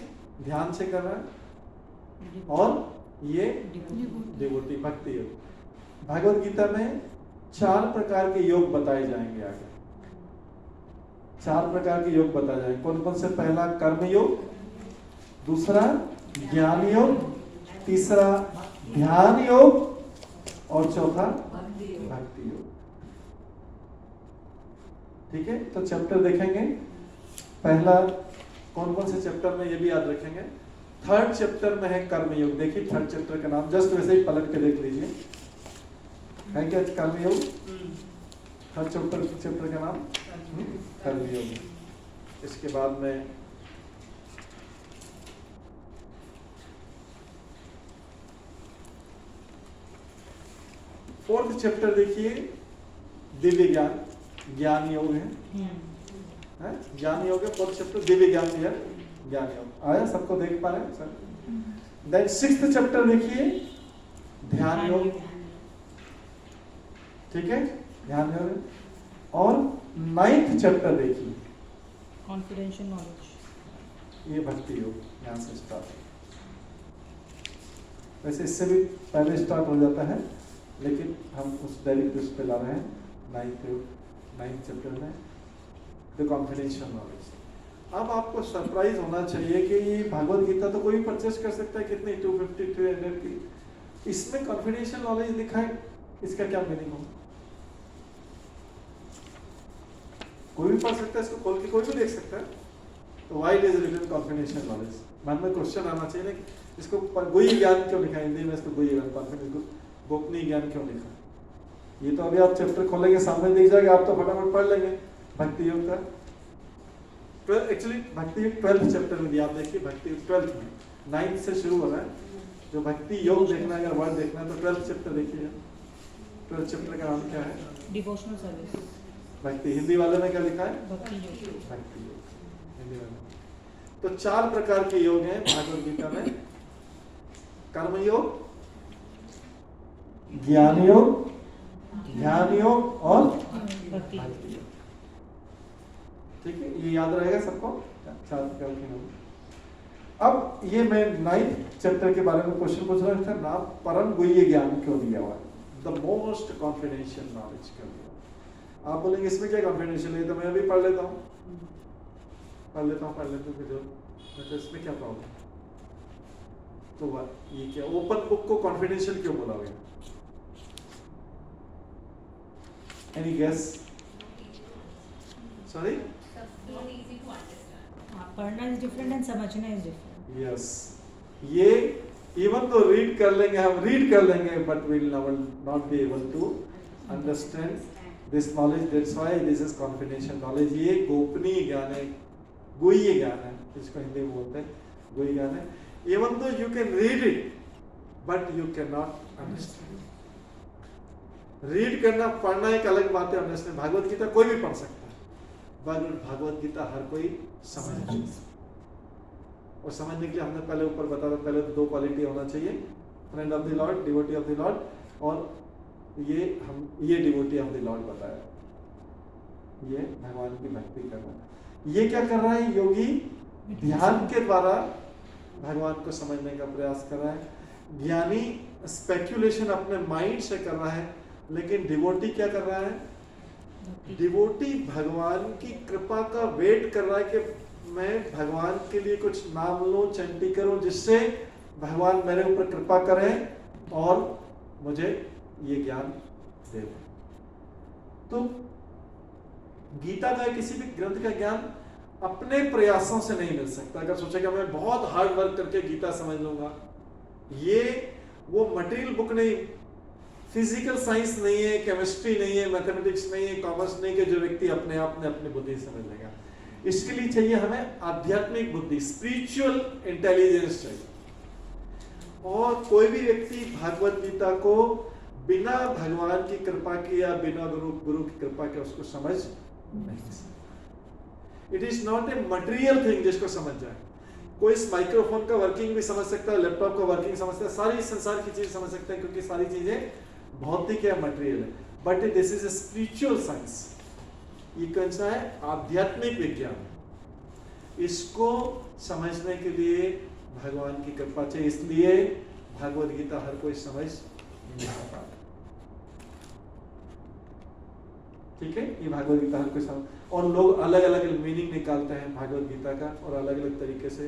ध्यान से कर रहा है, और ये डिवोटी भक्ति योग। भगवत गीता में 4 प्रकार के योग बताए जाएंगे आगे। 4 प्रकार के योग बताए जाएंगे। कौन कौन से? पहला कर्म योग, दूसरा ज्ञान योग, तीसरा ध्यान योग और चौथा भक्ति योग। ठीक है, तो चैप्टर देखेंगे। पहला कौन कौन से चैप्टर में ये भी याद रखेंगे। 3rd चैप्टर में है कर्म योग। देखिए 3rd चैप्टर का नाम जस्ट वैसे ही पलट के देख लीजिए, है क्या कर्म योग। 3rd चैप्टर का नाम कर्म योग। इसके बाद में फोर्थ चैप्टर देखिए दिव्य ज्ञान, ज्ञान योग है, ज्ञान योग है। 4th चैप्टर दिव्य ज्ञान दिया, ज्ञान योग आया, सबको देख पा रहे हैं सर। देन 6th चैप्टर देखिए ध्यान योग, ठीक है, ध्यान योग। और 9th चैप्टर देखिए कॉन्फिडेंशियल नॉलेज, ये भक्ति योग, यहाँ से स्टार्ट। वैसे इससे भी पहले स्टार्ट हो जाता है, लेकिन हम उस डायरेक्ट उस पे ला रहे हैं 9th चैप्टर में द कॉन्फिडेंशियल नॉलेज। अब आपको सरप्राइज होना चाहिए कि ये भागवत गीता तो कोई भी परचेस कर सकता है, कितनी 250 300 की। इसमें कॉन्फिडेंशियल नॉलेज लिखा है, इसका क्या मीनिंग हो? कोई भी पढ़ सकता है, इसको खोल के कोई भी देख सकता है। तो why it is written confidential knowledge? मन में क्वेश्चन आना चाहिए ना, इसको गुह्य ज्ञान क्यों लिखा है हिंदी में? इसको गुह्य ज्ञान, कॉन्फिडेंस, गोपनीय ज्ञान क्यों लिखा? ये तो अभी आप चैप्टर खोलेंगे सामने दिख जाएगा, आप तो फटाफट पढ़ लेंगे। भक्ति योग का एक्चुअली भक्ति योग 12th चैप्टर में दिया, आप देखिए भक्ति योग 12th में 9th से शुरू हो रहा है। जो भक्ति योग देखना है, अगर वर्ड देखना है तो 12th चैप्टर देखिए। 12th चैप्टर का नाम क्या है? Devotional service. भक्ति, हिंदी वाले में क्या लिखा है? भक्ति योग। भक्ति योग हिंदी वाले। तो 4 प्रकार के योग हैं भागवत गीता में। कर्म योग, ज्ञान योग, ध्यान योग और भक्ति योग। ठीक है, ये याद रहेगा सबको। 4 प्रकार के योग। अब ये मैं 9th चैप्टर के बारे में क्वेश्चन पूछ रहा था ना, परम गुह्य ज्ञान क्यों दिया हुआ है? द मोस्ट कॉन्फिडेंशियल नॉलेज क्यों दिया? आप बोलेंगे इसमें क्या कॉन्फिडेंशियल है, तो मैं अभी पढ़ लेता हूँ जो, तो इसमें क्या प्रॉब्लम? तो ये क्या ओपन बुक को कॉन्फिडेंशियल क्यों बोला गया? Any guess? Sorry? Not easy to understand. पढ़ना इज डिफरेंट एंड समझना इज डिफरेंट. यस, ये इवन तो रीड कर लेंगे, हम रीड कर लेंगे, but will not be able to understand this knowledge. That's why this is confidential knowledge. ये गोपनीय ज्ञान है, गुह्य ज्ञान है, इसको हिंदी में बोलते हैं गुह्य ज्ञान है. Even though you can read it but you can not understand. Read करना, पढ़ना एक अलग बात है, अंडरस्टैंड. भागवत गीता कोई भी पढ़ सकता है, बट भागवत गीता हर कोई समझ नहीं सकता. और समझने के लिए हमने पहले ऊपर बताया, पहले तो 2 क्वालिटी होना चाहिए, friend of the Lord, devotee of the Lord, और ये डिवोटी ऑफ द लॉर्ड बताया, ये भगवान की भक्ति कर रहा है. ये क्या कर रहा है योगी? ध्यान के द्वारा भगवान को समझने का प्रयास कर रहा है. ज्ञानी स्पेक्युलेशन अपने माइंड से कर रहा है, लेकिन डिवोटी क्या कर रहा है? डिवोटी भगवान की कृपा का वेट कर रहा है कि मैं भगवान के लिए कुछ नाम लूं, चंटी करूं, जिससे भगवान मेरे ऊपर कृपा करें और मुझे ये ज्ञान दे. तो गीता का किसी भी ग्रंथ का ज्ञान अपने प्रयासों से नहीं मिल सकता. अगर सोचेगा मैं बहुत हार्ड वर्क करके गीता समझ लूंगा, ये वो मटेरियल बुक नहीं, फिजिकल साइंस नहीं है, केमिस्ट्री नहीं है, मैथमेटिक्स नहीं है, कॉमर्स नहीं, कि जो व्यक्ति अपने आप में अपनी बुद्धि समझ लेगा. इसके लिए चाहिए हमें आध्यात्मिक बुद्धि, स्पिरिचुअल इंटेलिजेंस चाहिए. और कोई भी व्यक्ति भागवत गीता को बिना भगवान की कृपा के या बिना गुरु की कृपा के उसको समझ नहीं सकता. It is not a material thing जिसको समझ जाए. कोई इस माइक्रोफोन का वर्किंग भी समझ सकता है, लैपटॉप का वर्किंग समझ सकता है, सारी संसार की चीज समझ सकता है, क्योंकि सारी चीजें भौतिक या मटेरियल है. But this is a spiritual science. ये कौन सा है? आध्यात्मिक विज्ञान. इसको समझने के लिए भगवान की कृपा चाहिए, इसलिए भगवद गीता हर कोई समझ नहीं पाता. ठीक है, ये भगवद गीता हर कोई समझ, और लोग अलग अलग मीनिंग निकालते हैं भगवद गीता का, और अलग अलग तरीके से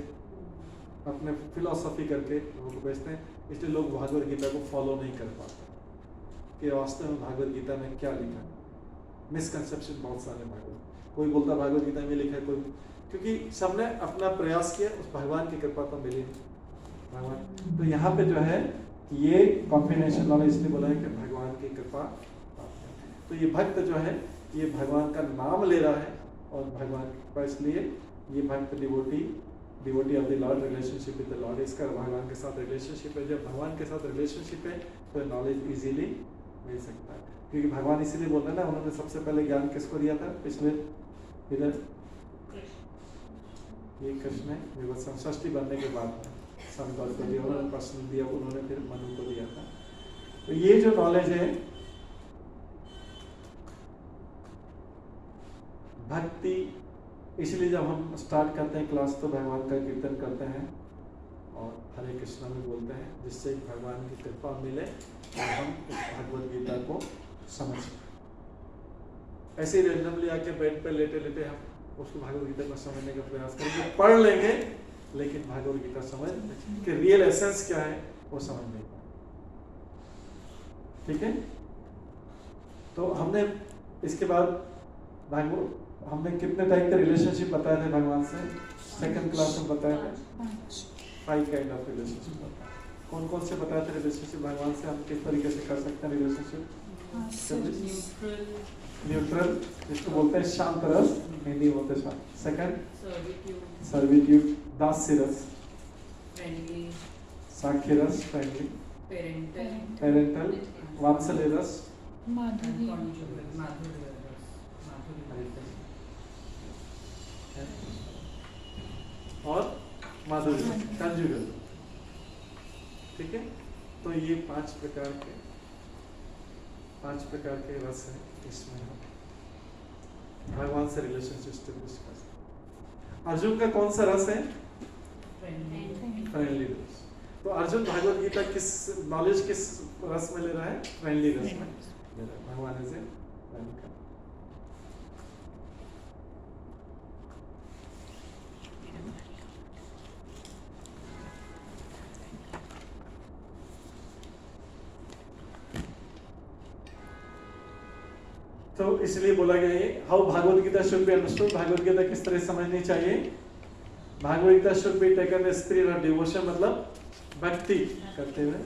अपने फिलॉसफी करके लोगों को बेचते हैं. इसलिए लोग भगवद गीता को फॉलो नहीं कर पाते कि वास्तव में भगवद गीता में क्या लिखा है. मिसकंसेप्शन बहुत सारे भागवत, कोई बोलता भागवत गीता में लिखा है, कोई, क्योंकि सबने अपना प्रयास किया, उस भगवान की कृपा तो मिली नहीं भगवान. तो यहाँ पे जो है ये कॉम्बिनेशन नॉलेज इसलिए बोला है कि भगवान की कृपा. तो ये भक्त जो है ये भगवान का नाम ले रहा है और भगवान की कृपा, इसलिए ये भक्त devotee of the Lord, relationship with the Lord. इसका भगवान के साथ रिलेशनशिप है. जब भगवान के साथ रिलेशनशिप है तो नॉलेज इजीली मिल सकता है, क्योंकि भगवान इसीलिए बोल रहे हैं ना, उन्होंने सबसे पहले ज्ञान किसको दिया था? पिछले इधर ये कृष्ण है, षष्ठी बनने के बाद संतों को दिया, उन्होंने प्रश्न दिया, उन्होंने फिर मनु को दिया था. तो ये जो नॉलेज है भक्ति, इसलिए जब हम स्टार्ट करते हैं क्लास तो भगवान का कीर्तन करते हैं और हरे कृष्णा में बोलते हैं, जिससे भगवान की कृपा मिले और हम इस भगवद गीता को समझ. ऐसे ही रेंडमली आके बेड पे लेटे लेटे हम उसको भगवद गीता को समझने का प्रयास करेंगे, पढ़ लेंगे, लेकिन भगवद गीता समझ कि रियल एसेंस क्या है वो समझ नहीं पाए. ठीक है, तो हमने इसके बाद हमने कितने टाइप के रिलेशनशिप बताए थे भगवान से? सेकंड क्लास में बताए थे 5 काइंड ऑफ रिलेशनशिप. कौन कौन से बताए थे रिलेशनशिप भगवान से? हम किस तरीके से कर सकते हैं रिलेशनशिप? न्यूट्रल, जिसको बोलते हैं शांत रस, हिंदी बोलते हैं शांत. सेकंड सर्विट्यूड, दास्य रस, साख्य रस, फ्रेंडली, पेरेंटल, वात्सल्य रस, और माधुर्य, कंजुगल. ठीक है, तो ये 5 प्रकार के रस हैं. इसमें हम भगवान से रिलेशनशिप एस्टेब्लिश कर सकते. अर्जुन का कौन सा रस है? फ्रेंडली रस. तो अर्जुन भगवद गीता किस नॉलेज किस रस में ले रहा है? फ्रेंडली रस में ले रहा है. भगवान से तो इसलिए बोला गया है how Bhagavad Gita should be understood, Bhagavad Gita किस तरह समझनी चाहिए। Bhagavad Gita should be taken as spirit of devotion, मतलब भक्ति करते हुए।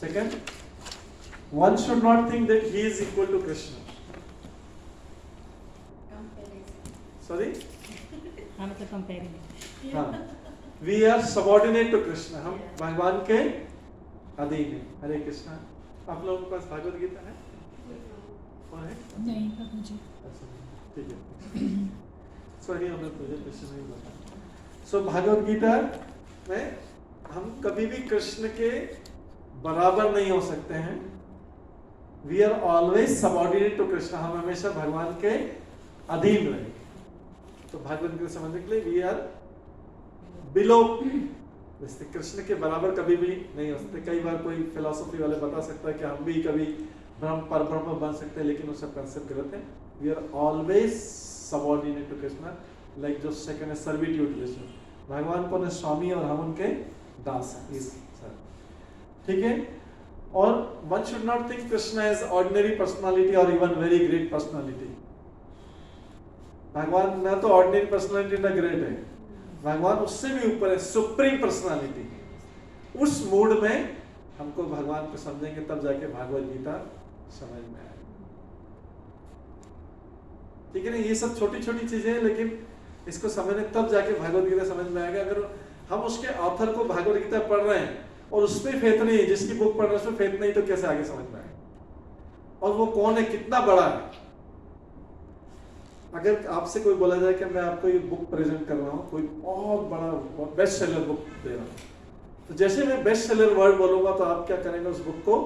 Second, one should not think that he is equal to Krishna. Sorry, हाँ मतलब कंपेयरिंग। हाँ, we are subordinate to Krishna, हम भगवान के अधीन है। हरे कृष्णा। आप लोगों के पास भागवत गीता है? और है? नहीं प्रभु जी। अच्छा, ठीक है। सॉरी, हमें तुझे कृष्ण नहीं बताया। सो भागवत गीता में हम कभी भी कृष्ण के बराबर नहीं हो सकते हैं। We are always subordinate to Krishna, हम हमेशा भगवान के अधीन रहे। तो भागवत गीता समझने के लिए वी आर बिलो, जैसे कृष्ण के बराबर कभी भी नहीं हो सकते। कई बार कोई फिलोसफी वाले बता सकता है कि हम भी कभी ब्रह्म पर ब्रह्म बन सकते हैं, लेकिन वो सब कंसेप्ट गलत है। We are always subordinate to Krishna, like जो सेकंड है सर्विट्यूड रिलेशन। भगवान कौन है? स्वामी, और हम उनके दास हैं। ठीक है। और one should not think Krishna as ordinary personality और इवन वेरी ग्रेट पर्सनालिटी। भगवान ना तो ऑर्डिनरी पर्सनालिटी ना ग्रेट है, भगवान उससे भी ऊपर है, सुप्रीम पर्सनालिटी। उस मूड में हमको भगवान को समझेंगे तब जाके भागवत गीता समझ में आएगी। ठीक है ना, ये सब छोटी छोटी चीजें हैं, लेकिन इसको समझने तब जाके भागवत गीता समझ में आएगा। अगर हम उसके ऑथर को भागवत गीता पढ़ रहे हैं और उसमें फेथ नहीं है, जिसकी बुक पढ़ रहे हैं उसमें फेथ नहीं, तो कैसे आगे समझ में आएगा? और वो कौन है, कितना बड़ा है। अगर आपसे कोई बोला जाए कि मैं आपको ये बुक प्रेजेंट कर रहा हूँ, कोई बहुत बड़ा बेस्ट सेलर बुक दे रहा हूँ, तो जैसे मैं बेस्ट सेलर वर्ड बोलूंगा तो आप क्या करेंगे, उस बुक को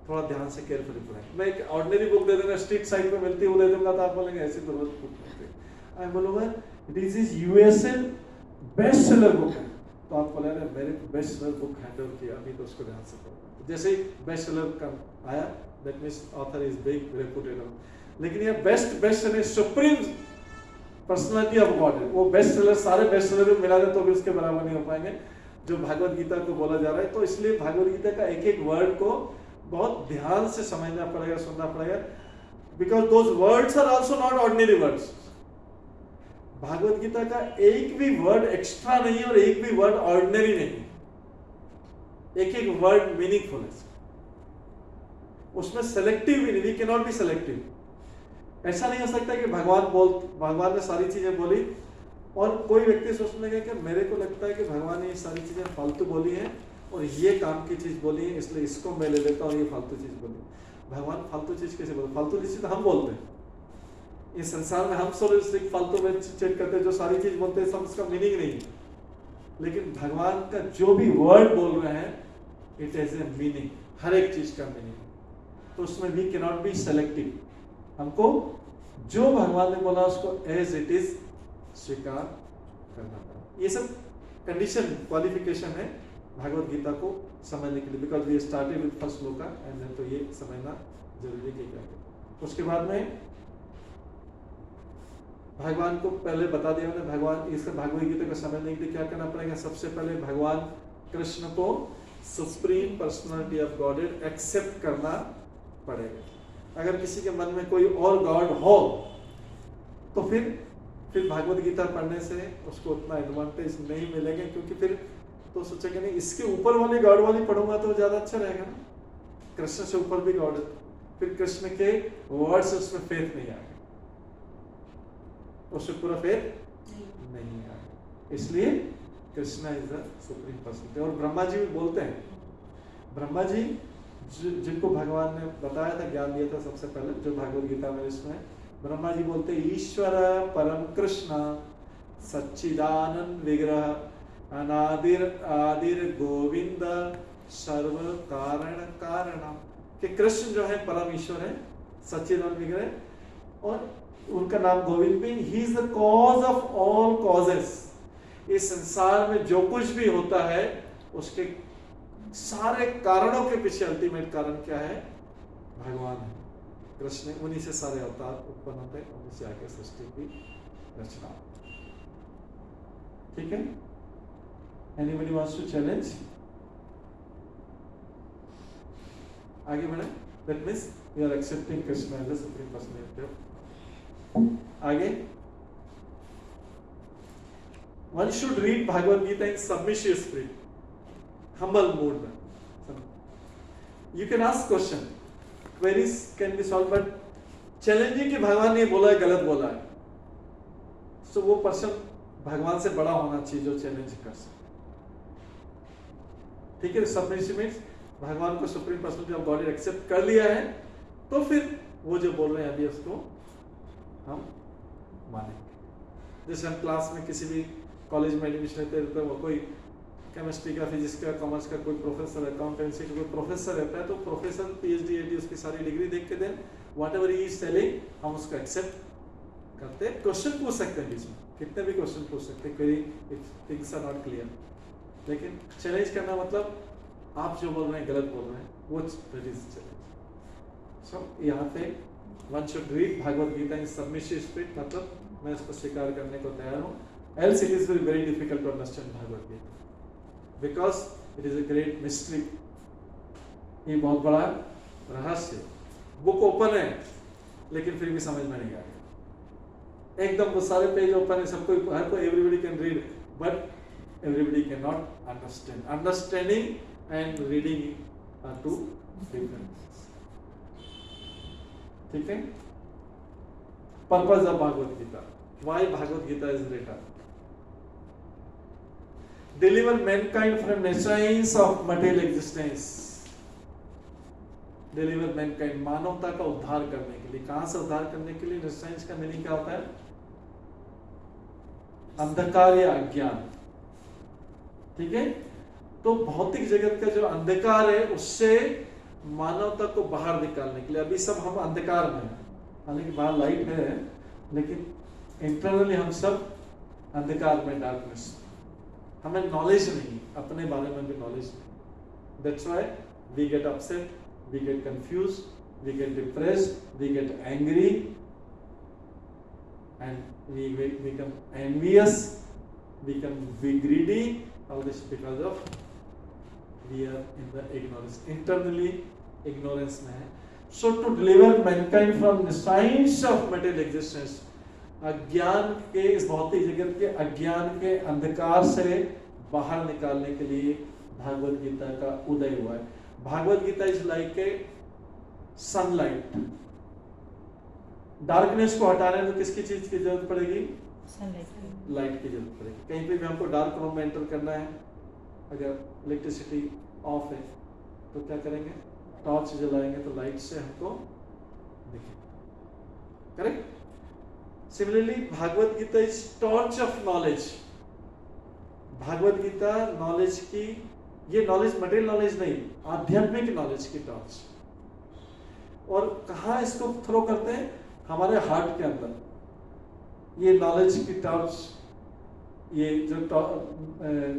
थोड़ा ध्यान से केयरफुली पढ़ेंगे। मैं एक ऑर्डिनरी बुक दे दूंगा, स्ट्रीट साइड पे मिलती है वो दे दूंगा, तो आप बोलेंगे ऐसी तो रोज बुक मिलती है। मैं बोलूंगा this is USA best seller book है, तो आप बोलेंगे मेरे best seller book hand over किया, अभी तो उसको ध्यान से पढ़ूंगा। जैसे ही बेस्ट सेलर का आया, that means author is big reputed. लेकिन ये best seller supreme personality of God है। वो बेस्ट सेलर सारे बेस्ट सेलर मिला दे तो भी उसके बराबर नहीं हो पाएंगे जो भागवत गीता को बोला जा रहा है। तो इसलिए भागवत गीता का एक एक वर्ड को बहुत ध्यान से समझना पड़ेगा, सुनना पड़ेगा, because those words are also not ordinary words. Bhagavad Gita का एक भी वर्ड एक्स्ट्रा नहीं और एक भी वर्ड ऑर्डिनरी नहीं, एक एक वर्ड मीनिंगफुल है। उसमें सेलेक्टिव भी नहीं, we can not be selective. ऐसा नहीं हो सकता कि भगवान ने सारी चीजें बोली और कोई व्यक्ति सोचने लगे कि मेरे को लगता है कि भगवान ने ये सारी चीजें फालतू बोली हैं और ये काम की चीज बोली है, इसलिए इसको मैं ले लेता हूँ, ये फालतू चीज बोली। भगवान फालतू चीज कैसे बोलते? फालतू चीज तो हम बोलते हैं। इस संसार में हम सिर्फ फालतू में चेक करते हैं, जो सारी चीज बोलते हैं सब उसका मीनिंग नहीं है। लेकिन भगवान का जो भी वर्ड बोल रहे हैं इट हैज ए मीनिंग, हर एक चीज का मीनिंग। तो उसमें we can not be selective. हमको जो भगवान ने बोला उसको एज इट इज स्वीकार करना पड़ा। ये सब कंडीशन क्वालिफिकेशन है भागवत गीता को समझने के लिए, because we started with first shloka and then, तो ये समझना जरूरी है कि क्या है। उसके बाद में भगवान को पहले बता दिया मैंने, भगवान इसका भागवत गीता को समझने के लिए क्या करना पड़ेगा। सबसे पहले भगवान कृष्ण को supreme personality of godhead accept करना पड़ेगा। अगर किसी के मन में कोई और गॉड हो तो फिर भागवत गीता पढ़ने से उसको उतना एडवांटेज नहीं मिलेगा, क्योंकि फिर तो सोचेंगे नहीं इसके ऊपर वाली गॉड वाली पढ़ूंगा तो ज्यादा अच्छा रहेगा ना। कृष्ण से ऊपर भी गॉड है, फिर कृष्ण के वर्ड से उसमें फेथ नहीं आएगा, उससे पूरा फेथ नहीं आएगा। इसलिए Krishna is the supreme personality. और ब्रह्मा जी भी बोलते हैं, ब्रह्मा जी जिनको भगवान ने बताया था, ज्ञान दिया था सबसे पहले, जो भागवत गीता में इसमें ब्रह्मा जी बोलते ईश्वर परम कृष्ण सच्चिदानंद विग्रह अनादिर आदिर गोविंद सर्व कारण कारणम। कि कृष्ण जो है परम ईश्वर है, सच्चिदानंद विग्रह, और उनका नाम गोविंद भी। He is the cause of all causes. इस संसार में जो कुछ भी होता है उसके सारे कारणों के पीछे अल्टीमेट कारण क्या है? भगवान है, कृष्ण है। उन्हीं से सारे अवतार उत्पन्न होते हैं, उन्हीं से आगे सृष्टि की रचना। ठीक है, एनीबॉडी वांट्स टू चैलेंज? आगे बढ़े। That means you are accepting Krishna as the supreme personality of. आगे, one should read Bhagavad Gita in submissive spirit, humble mood में. You can ask question, queries can be solved, but challenging कि भगवान ने बोला है गलत बोला है, so वो पर्सन भगवान से बड़ा होना चाहिए जो चैलेंज कर सके. ठीक है, सबमिसिव मीन्स भगवान को supreme personality of God accept कर लिया है, तो फिर वो जो बोल रहे हैं अभी उसको हम मानेंगे. जैसे हम क्लास में किसी भी कॉलेज में एडमिशन लेते हैं तो कोई केमिस्ट्री का, फिजिक्स का, कॉमर्स का कोई प्रोफेसर, अकाउंटेंसी का कोई प्रोफेसर रहता है, तो प्रोफेसर PhD AD उसकी सारी डिग्री देख के then whatever he is selling हम उसको एक्सेप्ट करते हैं. क्वेश्चन पूछ सकते हैं बीच में, कितने भी क्वेश्चन पूछ सकते हैं, query if things are not clear, लेकिन चैलेंज करना मतलब आप जो बोल रहे हैं गलत बोल रहे हैं, वो दैट इज चैलेंज. सो यहाँ पे one should read Bhagavad Gita in submissive spirit, मतलब मैं इसको स्वीकार करने को तैयार हूँ. Else it is very difficult to understand Bhagavad Gita because it is a great mystery. ये बहुत बड़ा रहस्य, बुक ओपन है लेकिन फिर भी समझ में नहीं आ रहा. एकदम वो सारे पेज ओपन है, सबको, हर कोई, everybody can read, but everybody can not understand. Understanding and reading are two different. ठीक है. Purpose of Bhagavad Gita, why Bhagavad Gita is written. Deliver mankind from natures of material existence. Deliver mankind, मानवता का उद्धार करने के लिए. कहां से उद्धार करने के लिए? नेचर्स का मीनिंग क्या होता है? अंधकार या अज्ञान. ठीक है. तो भौतिक जगत का जो अंधकार है उससे मानवता को बाहर निकालने के लिए. अभी सब हम अंधकार में हैं, हालांकि बाहर लाइट है, लेकिन इंटरनली हम सब अंधकार में, डार्कनेस. हमें नॉलेज नहीं, अपने बारे में भी नॉलेज नहीं. That's why we get upset, we get confuse, we get depressed, we get angry, and we become envious, we become greedy. All this because of we are in the ignorance, internally ignorance में है. So to deliver mankind from the science of material existence, अज्ञान के, इस भौतिक जगत के अज्ञान के अंधकार से बाहर निकालने के लिए भागवत गीता का उदय हुआ है. Bhagavad Gita is like a sunlight. Darkness को हटाने में किसकी चीज की जरूरत पड़ेगी? सनलाइट, लाइट की जरूरत पड़ेगी. कहीं पे भी हमको डार्क रूम में एंटर करना है, अगर इलेक्ट्रिसिटी ऑफ है तो क्या करेंगे? टॉर्च जलाएंगे तो लाइट से हमको दिखेगा. Correct. Similarly Bhagavad Gita is torch of knowledge. Bhagavad Gita knowledge की, ये नॉलेज मटेरियल नॉलेज नहीं, आध्यात्मिक नॉलेज की टॉर्च. और कहाँ इसको थ्रो करते हैं? हमारे हार्ट के अंदर. ये नॉलेज की टॉर्च, ये जो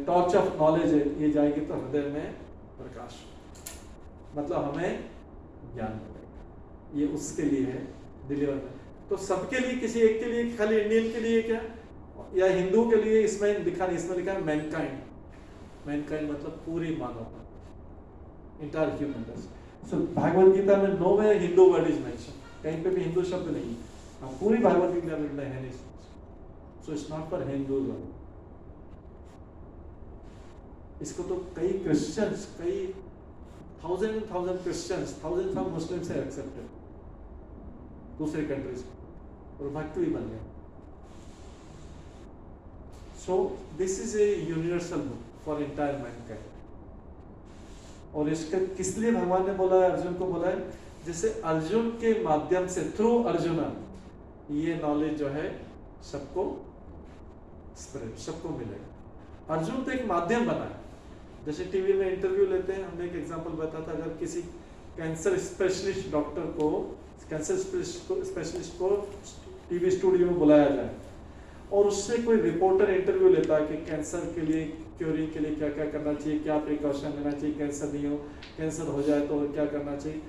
टॉर्च ऑफ नॉलेज है, ये जाएगी तो हृदय में प्रकाश, मतलब हमें ज्ञान मिलेगा. ये उसके लिए है डिलीवर में. तो सबके लिए, किसी एक के लिए, खाली इंडियन के लिए क्या, या हिंदू के लिए इसमें लिखा नहीं, इसमें लिखा है मैनकाइंड. मैनकाइंड मतलब पूरी मानवता, entire human race. So Bhagavad Gita में no way Hindu word is mention, कहीं पे भी हिंदू शब्द नहीं. पूरी भागवत गीता में है नहीं. So it's not for Hindus only. इसको तो कई क्रिश्चियंस, कई thousand Christians, thousand of Muslims है एक्सेप्टेड दूसरे कंट्रीज, और भक्त भी बन गए. So this is a universal book for entire Mankind. और इसका किस लिए भगवान ने बोला है, अर्जुन को बोला है? जैसे अर्जुन के माध्यम से, थ्रू अर्जुना, ये नॉलेज जो है सबको स्प्रेड, सबको मिलेगा. अर्जुन तो एक माध्यम बना है. जैसे टीवी में इंटरव्यू लेते हैं, हमने एक एग्जांपल बताया था, अगर किसी कैंसर स्पेशलिस्ट डॉक्टर को, कैंसर स्पेशलिस्ट को टीवी स्टूडियो में बुलाया जाए और उससे कोई रिपोर्टर इंटरव्यू लेता है कि कैंसर के लिए, क्योरिंग के लिए क्या क्या करना चाहिए, क्या प्रिकॉशन लेना चाहिए, कैंसर नहीं हो, कैंसर हो जाए तो क्या करना चाहिए.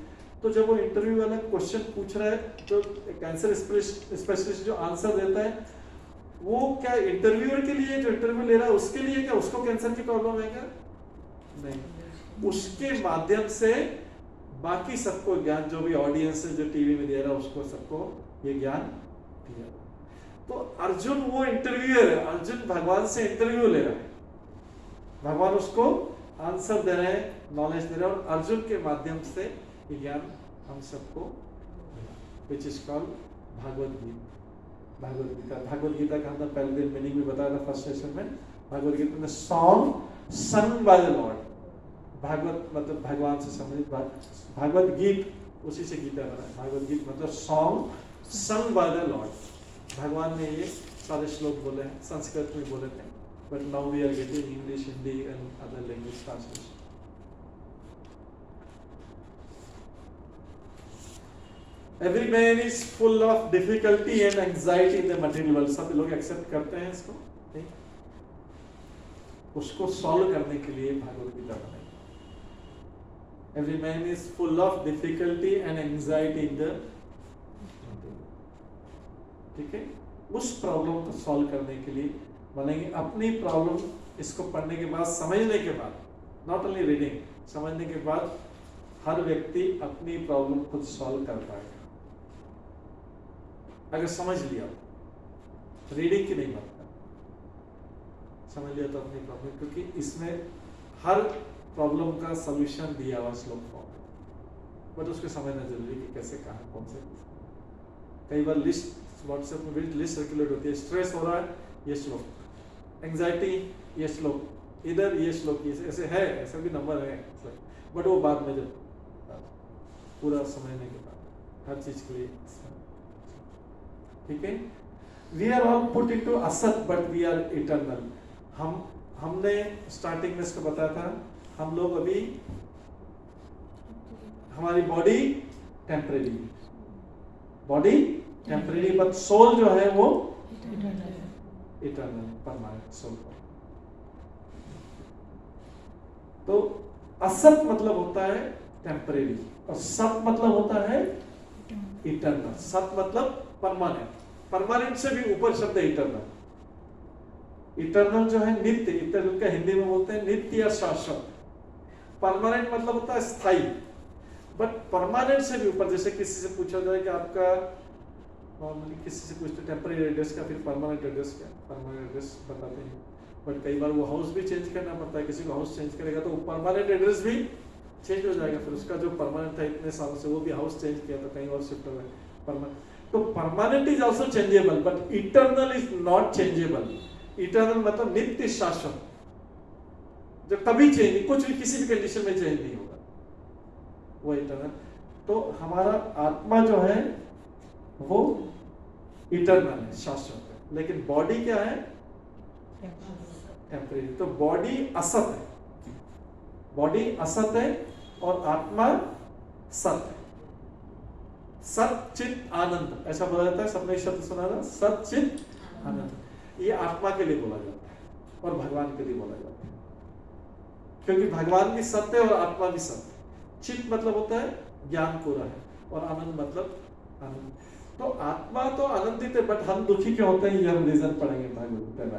तो जब वो इंटरव्यू वाला क्वेश्चन पूछ रहा है तो कैंसर स्पेशलिस्ट जो आंसर देता है, वो क्या इंटरव्यूअर के लिए, जो इंटरव्यू ले रहा है उसके लिए, क्या उसको कैंसर की प्रॉब्लम है क्या? नहीं. उसके माध्यम से बाकी सबको ज्ञान, जो भी ऑडियंस है जो टीवी में दे रहा है उसको सबको ये ज्ञान दिया। तो अर्जुन वो इंटरव्यूअर है, अर्जुन भगवान से इंटरव्यू ले रहा है, भगवान उसको आंसर दे रहे हैं, नॉलेज दे रहे हैं, और अर्जुन के माध्यम से ये ज्ञान हम सबको मिला, which is called Bhagavad Gita. Bhagavad Gita, Bhagavad Gita का हमने पहले दिन मीनिंग भी बताया था फर्स्ट सेशन में। भागवत गीता में song sung by the lord, Bhagavat मतलब भगवान से संबंधित भागवत गीत, उसी से गीता बना है। भागवत गीत मतलब song sung by the Lord. भगवान ने ये सारे श्लोक बोले हैं, संस्कृत में बोले थे, but now we are getting English, Hindi and other language translation. Every man is full of difficulty and anxiety in the material world. सब लोग एक्सेप्ट करते हैं इसको, नहीं? उसको सॉल्व करने के लिए भागवत गीता बनाई। Every man is full of difficulty and anxiety in the, ठीक है? उस प्रॉब्लम को सॉल्व करने के लिए बनेंगे। अपनी प्रॉब्लम इसको पढ़ने के बाद, समझने के बाद, नॉट ओनली रीडिंग, समझने के बाद हर व्यक्ति अपनी प्रॉब्लम खुद सॉल्व कर पाएगा अगर समझ लिया। रीडिंग की नहीं बात कर, समझ लिया तो अपनी प्रॉब्लम, क्योंकि इसमें हर प्रॉब्लम का सॉल्यूशन दिया हुआ श्लोक फॉर्म में, बट उसको समझना जरूरी कि कैसे, कहाँ, कौन से। कई बार लिस्ट व्हाट्सएप में भी लिस्ट सर्कुलेट होती है, स्ट्रेस हो रहा है ये श्लोक, एंग्जाइटी ये श्लोक, इधर ये श्लोक, ऐसे है, ऐसे भी नंबर है, बट वो बाद में जब पूरा समझने के बाद हर चीज के लिए, ठीक है। We are all put into असत बट वी आर इटर्नल। हमने स्टार्टिंग में इसको बताया था, हम लोग अभी, हमारी बॉडी टेम्परेरी, बट सोल जो है वो इटर्नल, परमानेंट सोल। तो असत मतलब होता है टेम्परेरी, और सत मतलब होता है इटर्नल। सत मतलब परमानेंट, परमानेंट से भी ऊपर शब्द है इटर्नल। इटर्नल जो है नित्य, इटर्नल का हिंदी में बोलते हैं नित्य या शाश्वत। परमानेंट मतलब होता है स्थायी, बट परमानेंट से भी ऊपर। जैसे किसी से पूछा जाए कि आपका, नॉर्मली किसी से पूछते टेम्परेरी एड्रेस का, फिर परमानेंट एड्रेस क्या, परमानेंट एड्रेस बताते हैं, बट कई बार वो हाउस भी चेंज करना पड़ता है। किसी को हाउस चेंज करेगा तो परमानेंट एड्रेस भी चेंज हो जाएगा, फिर उसका जो परमानेंट था इतने सालों से वो भी हाउस चेंज किया तो कहीं और शिफ्ट हो गया। तो permanent is also changeable, but eternal is not changeable. Eternal मतलब नित्य शाश्वत, जो कभी चेंज नहीं, कुछ भी किसी भी कंडीशन में चेंज नहीं होगा, वो इटर्नल। तो हमारा आत्मा जो है वो इटर्नल है, शाश्वत है, लेकिन बॉडी क्या है, टेम्परेरी। तो बॉडी असत है, बॉडी असत है और आत्मा सत है। सत चित आनंद ऐसा बोला जाता है, सबने शब्द सुना था, सत चित आनंद। ये आत्मा के लिए बोला जाता है और भगवान के लिए बोला जाता है, क्योंकि भगवान भी सत्य और आत्मा भी सत्य। चित मतलब होता है ज्ञान पूरा है, और आनंद मतलब आनंद। तो आत्मा तो आनंदित है, बट हम दुखी क्यों होते हैं, ये हम रीजन पढ़ेंगे भागवत में।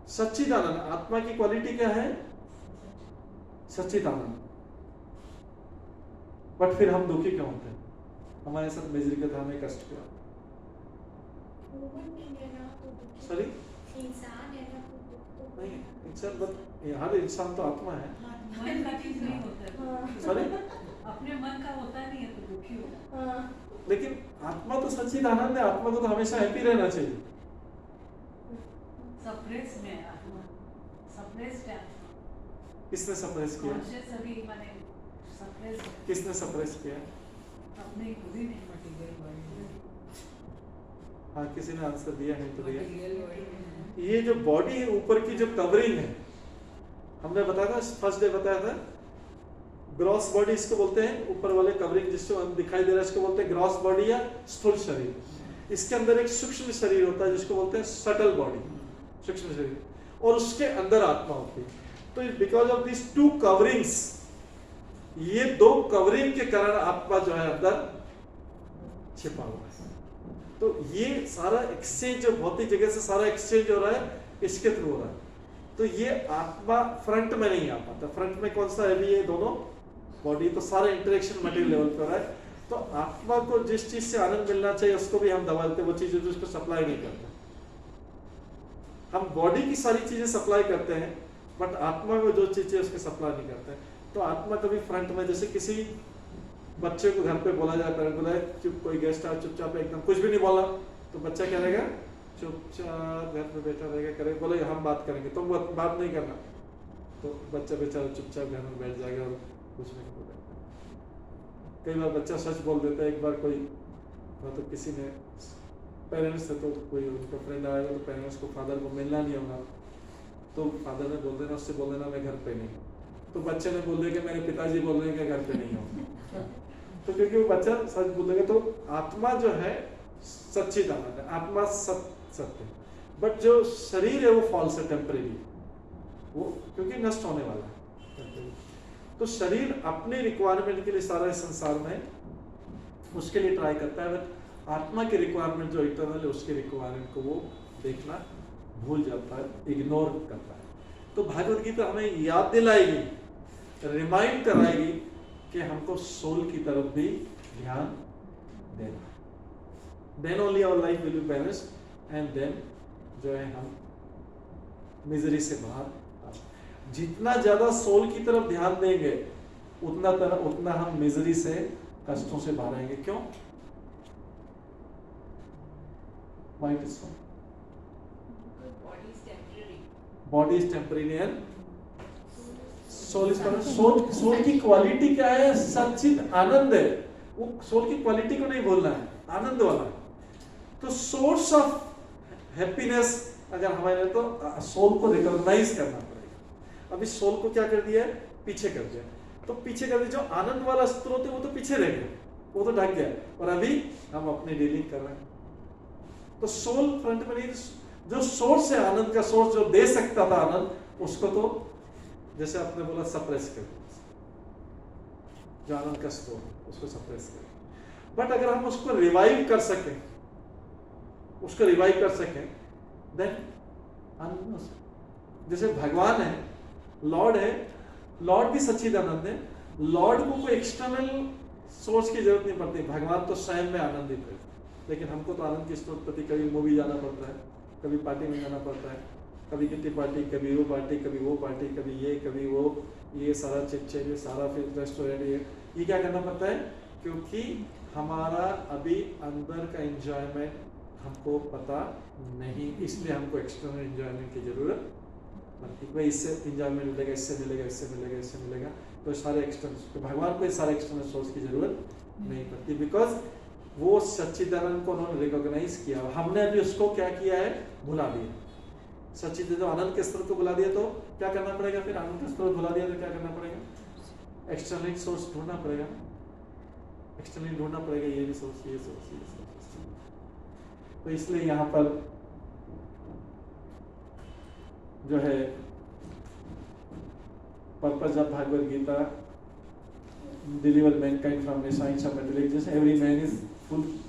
सच्चिदानंद, आत्मा की क्वालिटी क्या है, सच्चिदानंद, बट फिर हम दुखी क्यों होते हैं, हमारे साथ मेजर के था, हमें कष्ट क्यों, सॉरी नहीं इंसान, बट हर इंसान तो आत्मा है, मन का चीज नहीं होता है, सॉरी अपने मन का होता नहीं है तो दुखी होता है। लेकिन आत्मा तो सच्चिदानंद है, आत्मा को तो हमेशा हैप्पी रहना चाहिए। सप्रेस में आत्मा, सप्रेस्ड है आत्मा। किसने सप्रेस किया, कॉन्शियस अभी माने सप्रेस है, किसने सप्रेस किया, अपने खुद ही नहीं मटी गई बॉडी। हाँ किसी ने आंसर दिया है तो दिया। रियल बॉडी ये जो बॉडी है, ऊपर की जो कवरिंग है, हमने बताया था फर्स्ट डे बताया था, ग्रॉस बॉडी इसको बोलते हैं, ऊपर वाले कवरिंग जिसको हम दिखाई दे रहा है इसको बोलते हैं ग्रॉस बॉडी या स्थूल शरीर। इसके अंदर एक सूक्ष्म शरीर होता है जिसको बोलते हैं सटल बॉडी, सूक्ष्म शरीर, और उसके अंदर आत्मा होती है। तो because of this two coverings, ये दो कवरिंग के कारण आत्मा जो है अंदर छिपा हुआ है। तो ये सारा एक्सचेंज जो भौतिक जगह से सारा एक्सचेंज हो रहा है, इसके थ्रू हो रहा है। तो ये आत्मा फ्रंट में नहीं आ पाता। फ्रंट में कौन सा है भी, ये दोनों बॉडी तो सारा इंटरेक्शन मटेरियल लेवल पर है। तो आत्मा को जिस चीज से आनंद मिलना चाहिए उसको भी हम दबा देते, वो चीज जो उसको सप्लाई नहीं करते। हम बॉडी की सारी चीजें सप्लाई करते हैं बट आत्मा में जो चीजें उसके सप्लाई नहीं करते। तो आत्मा कभी फ्रंट में, जैसे किसी बच्चे को घर पे बोला जाए, पेरेंट बोला चुप, कोई गेस्ट आया चुपचाप एकदम कुछ भी नहीं बोला, तो बच्चा क्या रहेगा, चुपचाप घर पे बैठा रहेगा, करे बोले हम बात करेंगे, तुम बात नहीं करना, तो बच्चा बेचारा चुपचाप घर में बैठ जाएगा और कुछ नहीं बोलेगा। कई बार बच्चा सच बोल देता है। एक बार कोई मतलब किसी ने पेरेंट्स थे, तो कोई उनका फ्रेंड आएगा, तो पेरेंट्स को फादर को मिलना नहीं होगा, तो फादर ने बोल देना, उससे बोल देना मैं घर पे नहीं हूँ। तो बच्चे ने बोल दिया कि मेरे पिताजी बोल रहे हैं कि घर पे नहीं हूँ। तो क्योंकि वो बच्चा सच बोलेगा, तो आत्मा जो है सच्चिदानंद है, आत्मा सत्य, बट जो शरीर है वो फॉल्स है, टेम्परेरी, वो क्योंकि नष्ट होने वाला है। तो शरीर अपने रिक्वायरमेंट के लिए सारा इस संसार में उसके लिए ट्राई करता है, बट आत्मा के रिक्वायरमेंट जो इटर्नल है उसके रिक्वायरमेंट को वो देखना भूल जाता है, इग्नोर करता है। तो भागवत गीता हमें याद दिलाएगी, रिमाइंड कराएगी कि हमको सोल की तरफ भी ध्यान देना। Then only our life will be balanced and then जो है हम मिजरी से बाहर। जितना ज्यादा सोल की तरफ ध्यान देंगे उतना हम मिजरी से, कष्टों से बाहर आएंगे। क्यों? Mind is body is temporary and soul is permanent. Soul की क्वालिटी क्या है? सच्चिद आनंद है। वो सोल की क्वालिटी को नहीं बोलना है, आनंद वाला है। तो सोर्स ऑफ हैप्पीनेस अगर हमारे, तो सोल को रिकॉग्नाइज करना पड़ेगा। अभी सोल को क्या कर दिया है? पीछे कर दिया। तो पीछे कर दिया, जो आनंद वाला स्रोत है वो तो पीछे रह गया, वो तो ढक गया, और अभी हम अपनी डीलिंग कर रहे हैं। तो सोल फ्रंट में नहीं, जो सोर्स है आनंद का, सोर्स जो दे सकता था आनंद, उसको तो जैसे आपने बोला सप्रेस कर, जो आनंद का स्रोत उसको सप्रेस कर। बट अगर हम उसको रिवाइव कर सकें, देन आनंद, जैसे भगवान है, लॉर्ड है, लॉर्ड भी सच्चिदानंद है। लॉर्ड को कोई एक्सटर्नल सोर्स की जरूरत नहीं पड़ती, भगवान तो स्वयं में आनंदित है। लेकिन हमको तो आनंद की स्रोत प्रति कभी मूवी जाना पड़ता है, कभी पार्टी में जाना पड़ता है, कभी कितनी पार्टी, कभी वो पार्टी, कभी वो पार्टी, कभी ये कभी वो, ये सारा चिट, ये सारा फिर रेस्टोरेंट, ये क्या करना पड़ता है? क्योंकि हमारा अभी अंदर का एंजॉयमेंट हमको पता नहीं, इसलिए हमको एक्सटर्नल एंजॉयमेंट की जरूरत पड़ती है। भाई इससे एंजॉयमेंट मिलेगा, इससे मिलेगा, इससे मिलेगा, इससे मिलेगा, तो सारे एक्सटर्नल, तो भगवान को सारे एक्सटर्नल सोर्स की जरूरत नहीं पड़ती, बिकॉज वो सच्चिदानंद को उन्होंने रिकॉग्नाइज किया। हमने अभी उसको क्या किया है? भुला दिया। सच्चिदानंद आनंद के स्रोत को भुला दिया, तो क्या करना पड़ेगा? फिर आनंद के स्रोत भुला दिया तो क्या करना पड़ेगा? एक्सटर्नल सोर्स ढूंढना पड़ेगा, एक्सटर्नल ढूंढना पड़ेगा, ये भी सोर्स, ये सोर्स, ये सोर्स। तो इसलिए यहाँ पर जो है purpose of Bhagavad Gita, deliver mankind from the science of material existence. Every man is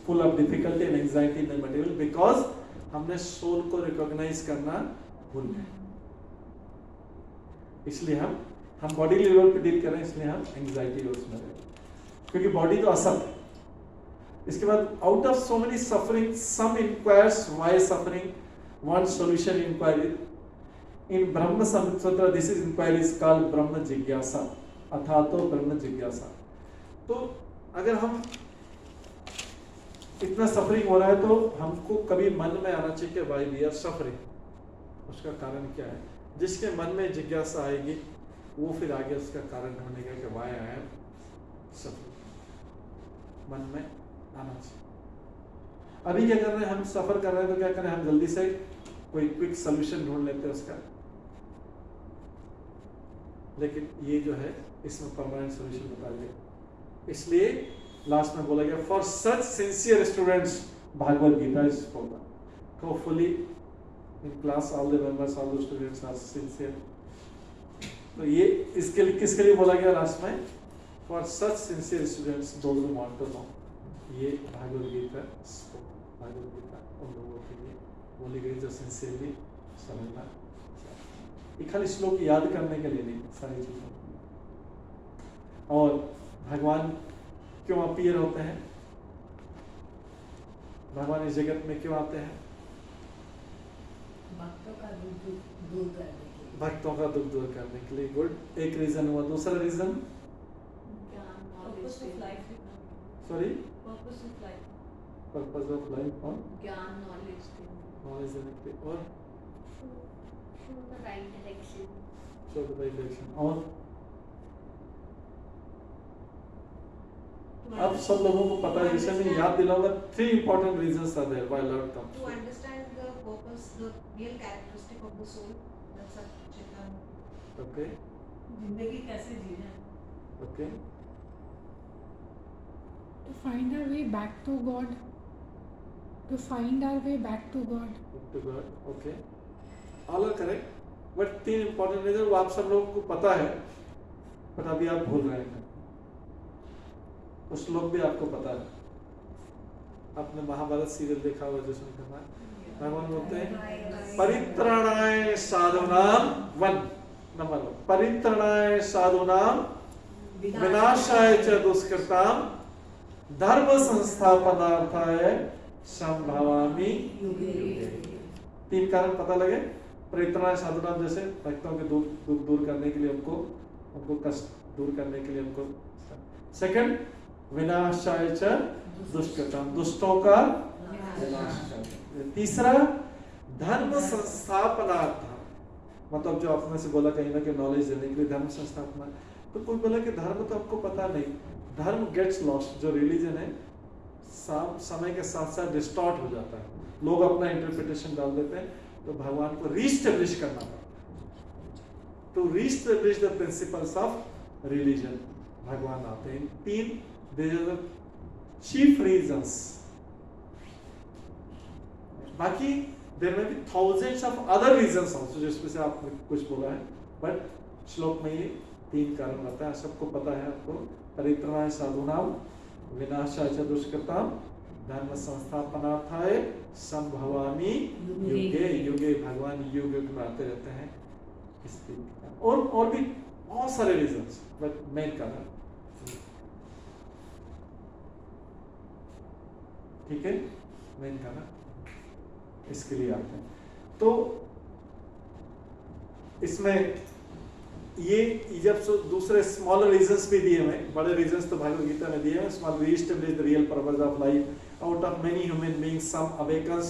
full of difficulty and anxiety in the material, because हमने सोल को रिकॉग्नाइज करना भूल गए। इसलिए हम बॉडी लेवल पे डील कर रहे हैं, इसलिए हम एंजाइटी उसमें रहे, क्योंकि बॉडी तो असल है। इसके बाद out of so many suffering some inquires why suffering, one solution inquiry in Brahma Sutra, this is inquiry is called ब्रह्म जिज्ञासा, अथातो ब्रह्म जिज्ञासा। तो अगर हम इतना सफरिंग हो रहा है तो हमको कभी मन में आना चाहिए कि व्हाई वी आर सफरिंग, उसका कारण क्या है। जिसके मन में जिज्ञासा आएगी वो फिर आगे उसका कारण ढूंढेगा कि व्हाई आई एम सफरिंग, मन में आना चाहिए। अभी क्या कर रहे हैं? हम सफर कर रहे हैं, तो क्या करें? हम जल्दी से कोई क्विक सोल्यूशन ढूंढ लेते हैं उसका, लेकिन ये जो है इसमें परमानेंट सोल्यूशन बता दिया। इसलिए लास्ट में बोला गया, for such sincere students Bhagavad Gita is spoken. Hopefully in class all the members, all the students are sincere. तो ये इसके लिए किसके लिए बोला गया लास्ट में? For such sincere students, those who want to know. ये भागवत गीता, भागवत गीता उन लोगों के लिए बोली गई जो सिंसियरली समझना। ये खाली श्लोक याद करने के लिए नहीं, सारी चीजों। और भगवान क्यों अपीयर होते हैं, भगवान इस जगत में क्यों आते हैं? भक्तों का दुख दूर करने के लिए। भक्तों का दुख दूर करने के लिए। गुड, एक रीजन हुआ। दूसरा reason, Purpose of life. Sorry, Purpose of life. Purpose of life और ज्ञान, knowledge देना. नॉलेज देने के लिए, और Show the right direction. Show the right direction. और अब सब लोगों को पता है, इसे मैं याद दिलाऊंगा। 3 important reasons are there why Lord comes. To understand the purpose, the real characteristic of the soul, that's a Chaitanya. Okay, जिंदगी कैसे जीना है? okay. To find our way back to God. To find our way back to God. To God, okay. All are correct. But 3 important reasons वो आप सब लोगों को पता है, but अभी आप भूल रहे हैं। उस श्लोक भी आपको पता है, आपने महाभारत सीरियल देखा हुआ जिसमें कहा भगवान बोलते हैं परित्राणाय साधूनां नंबर 1 परित्राणाय साधूनां विनाशाय च दुष्कृतां धर्म संस्थापनार्थाय संभवामि युगे। 3 कारण पता लगे। परित्राणाय साधूनां जैसे भक्तों के दुख दूर करने के लिए, उनको कष्ट दूर करने के लिए उनको। सेकंड, विनाशाय च दुष्कृतां, दुष्टों का विनाश करने। तीसरा, धर्म संस्थापनार्थ, मतलब जो आपने से बोला कहीं ना कि नॉलेज देने के लिए धर्म संस्थापना। तो कोई बोला कि धर्म तो आपको पता नहीं, धर्म गेट्स लॉस्ट। जो रिलीजन है समय के साथ साथ डिस्टॉर्ट हो जाता है, लोग अपना इंटरप्रिटेशन डाल देते हैं। तो भगवान को रीस्टेब्लिश करना पड़ता। To reestablish the principles of religion भगवान आते हैं। 3 these are the chief reasons. बाकी there may be thousands of other reasons also, जिसमें से आपने कुछ बोला है, but श्लोक में ये 3 कारण आता है, सबको पता है आपको। परित्राणाय साधूनां विनाशाय च दुष्कृतां धर्म संस्थापनार्थाय संभवामि युगे युगे। भगवान युग युग में आते रहते हैं। और भी बहुत सारे रीजंस, बट मेन कारण, ठीक है, मेन कारण इसके लिए आते हैं। तो इसमें ये जब दूसरे स्मॉलर रीजंस भी दिए हुए, बड़े रीजंस तो भगवद गीता में दिए हैं। Small reestablish the real purpose of life out of many human beings some awakens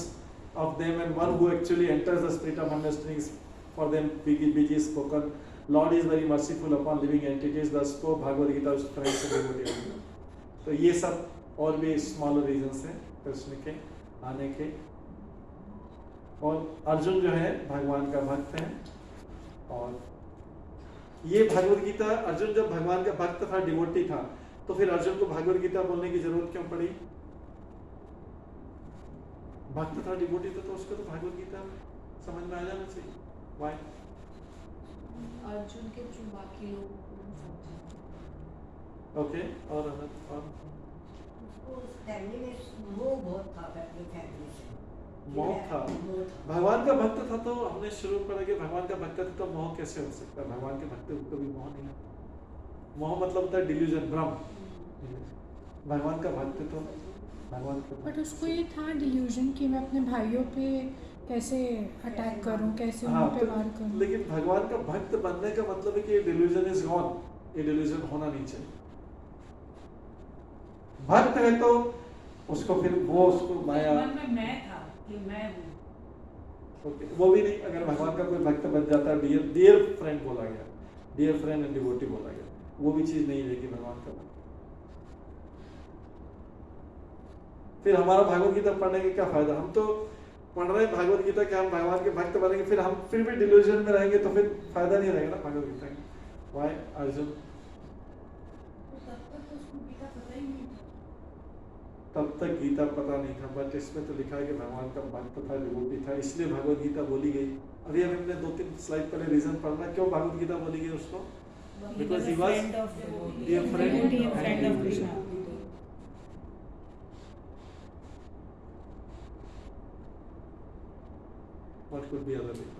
of them and one who actually enters the spirit of understanding is for them which is spoken. Lord is very merciful upon living entities, thus spoke Bhagavad Gita strength से devotee। तो ये सब और भी smaller reasons हैं कृष्ण के आने के। और अर्जुन जो है भगवान का भक्त है, और ये भगवद गीता, अर्जुन जब भगवान का भक्त था, डिवोटी था, तो फिर अर्जुन को भगवद गीता बोलने की जरूरत क्यों पड़ी? भक्त था, डिवोटी था, तो उसको तो भगवद गीता समझ में आ जाना चाहिए। Why? अर्जुन के जो बाकी लोग समझे। ओके, और उसको उस फैमिली में मोह बहुत था अपनी फैमिली से। मोह था। मोह था। भगवान का भक्त था, तो हमने शुरू में पढ़ा कि भगवान का भक्त था तो मोह कैसे हो सकता है? भगवान के भक्त को कभी मोह नहीं आता। मोह मतलब होता है डिल्यूजन, भ्रम। भगवान का भक्त तो भगवान का बट उसको ये था डिल्यूजन कि मैं अपने भाइयों पे कैसे अटैक करूं, कैसे उन पे वार करूं। लेकिन भगवान का भक्त बनने का मतलब है कि डिल्यूजन इज गॉन। ये डिल्यूजन होना नहीं चाहिए। भक्त है तो उसको फिर वो उसको माया, मन में मैं था कि मैं हूँ। ओके, वो भी नहीं। अगर भगवान का कोई भक्त बन जाता है, डियर फ्रेंड बोला गया, डियर फ्रेंड एंड डिवोटी बोला गया, वो भी चीज नहीं रहेगी भगवान का भक्त। फिर हमारा भगवद गीता पढ़ने का क्या फायदा? हम तो पढ़ रहे हैं भगवद गीता कि हम भगवान के भक्त बनेंगे, फिर हम फिर भी डिल्यूजन में रहेंगे, तो फिर फायदा नहीं रहेगा ना भगवद गीता का। वाई अर्जुन? तब तक तो उसको गीता पता ही नहीं था। तब तक गीता पता नहीं था, बट इसमें तो लिखा है कि भगवान का भक्त था, डिवोटी था, इसलिए भगवद गीता बोली गई। अभी हमने 2-3 स्लाइड पहले रीजन पढ़ना क्यों भगवद गीता बोली गई उसको। Because he was dear friend of Krishna. What could be other reason?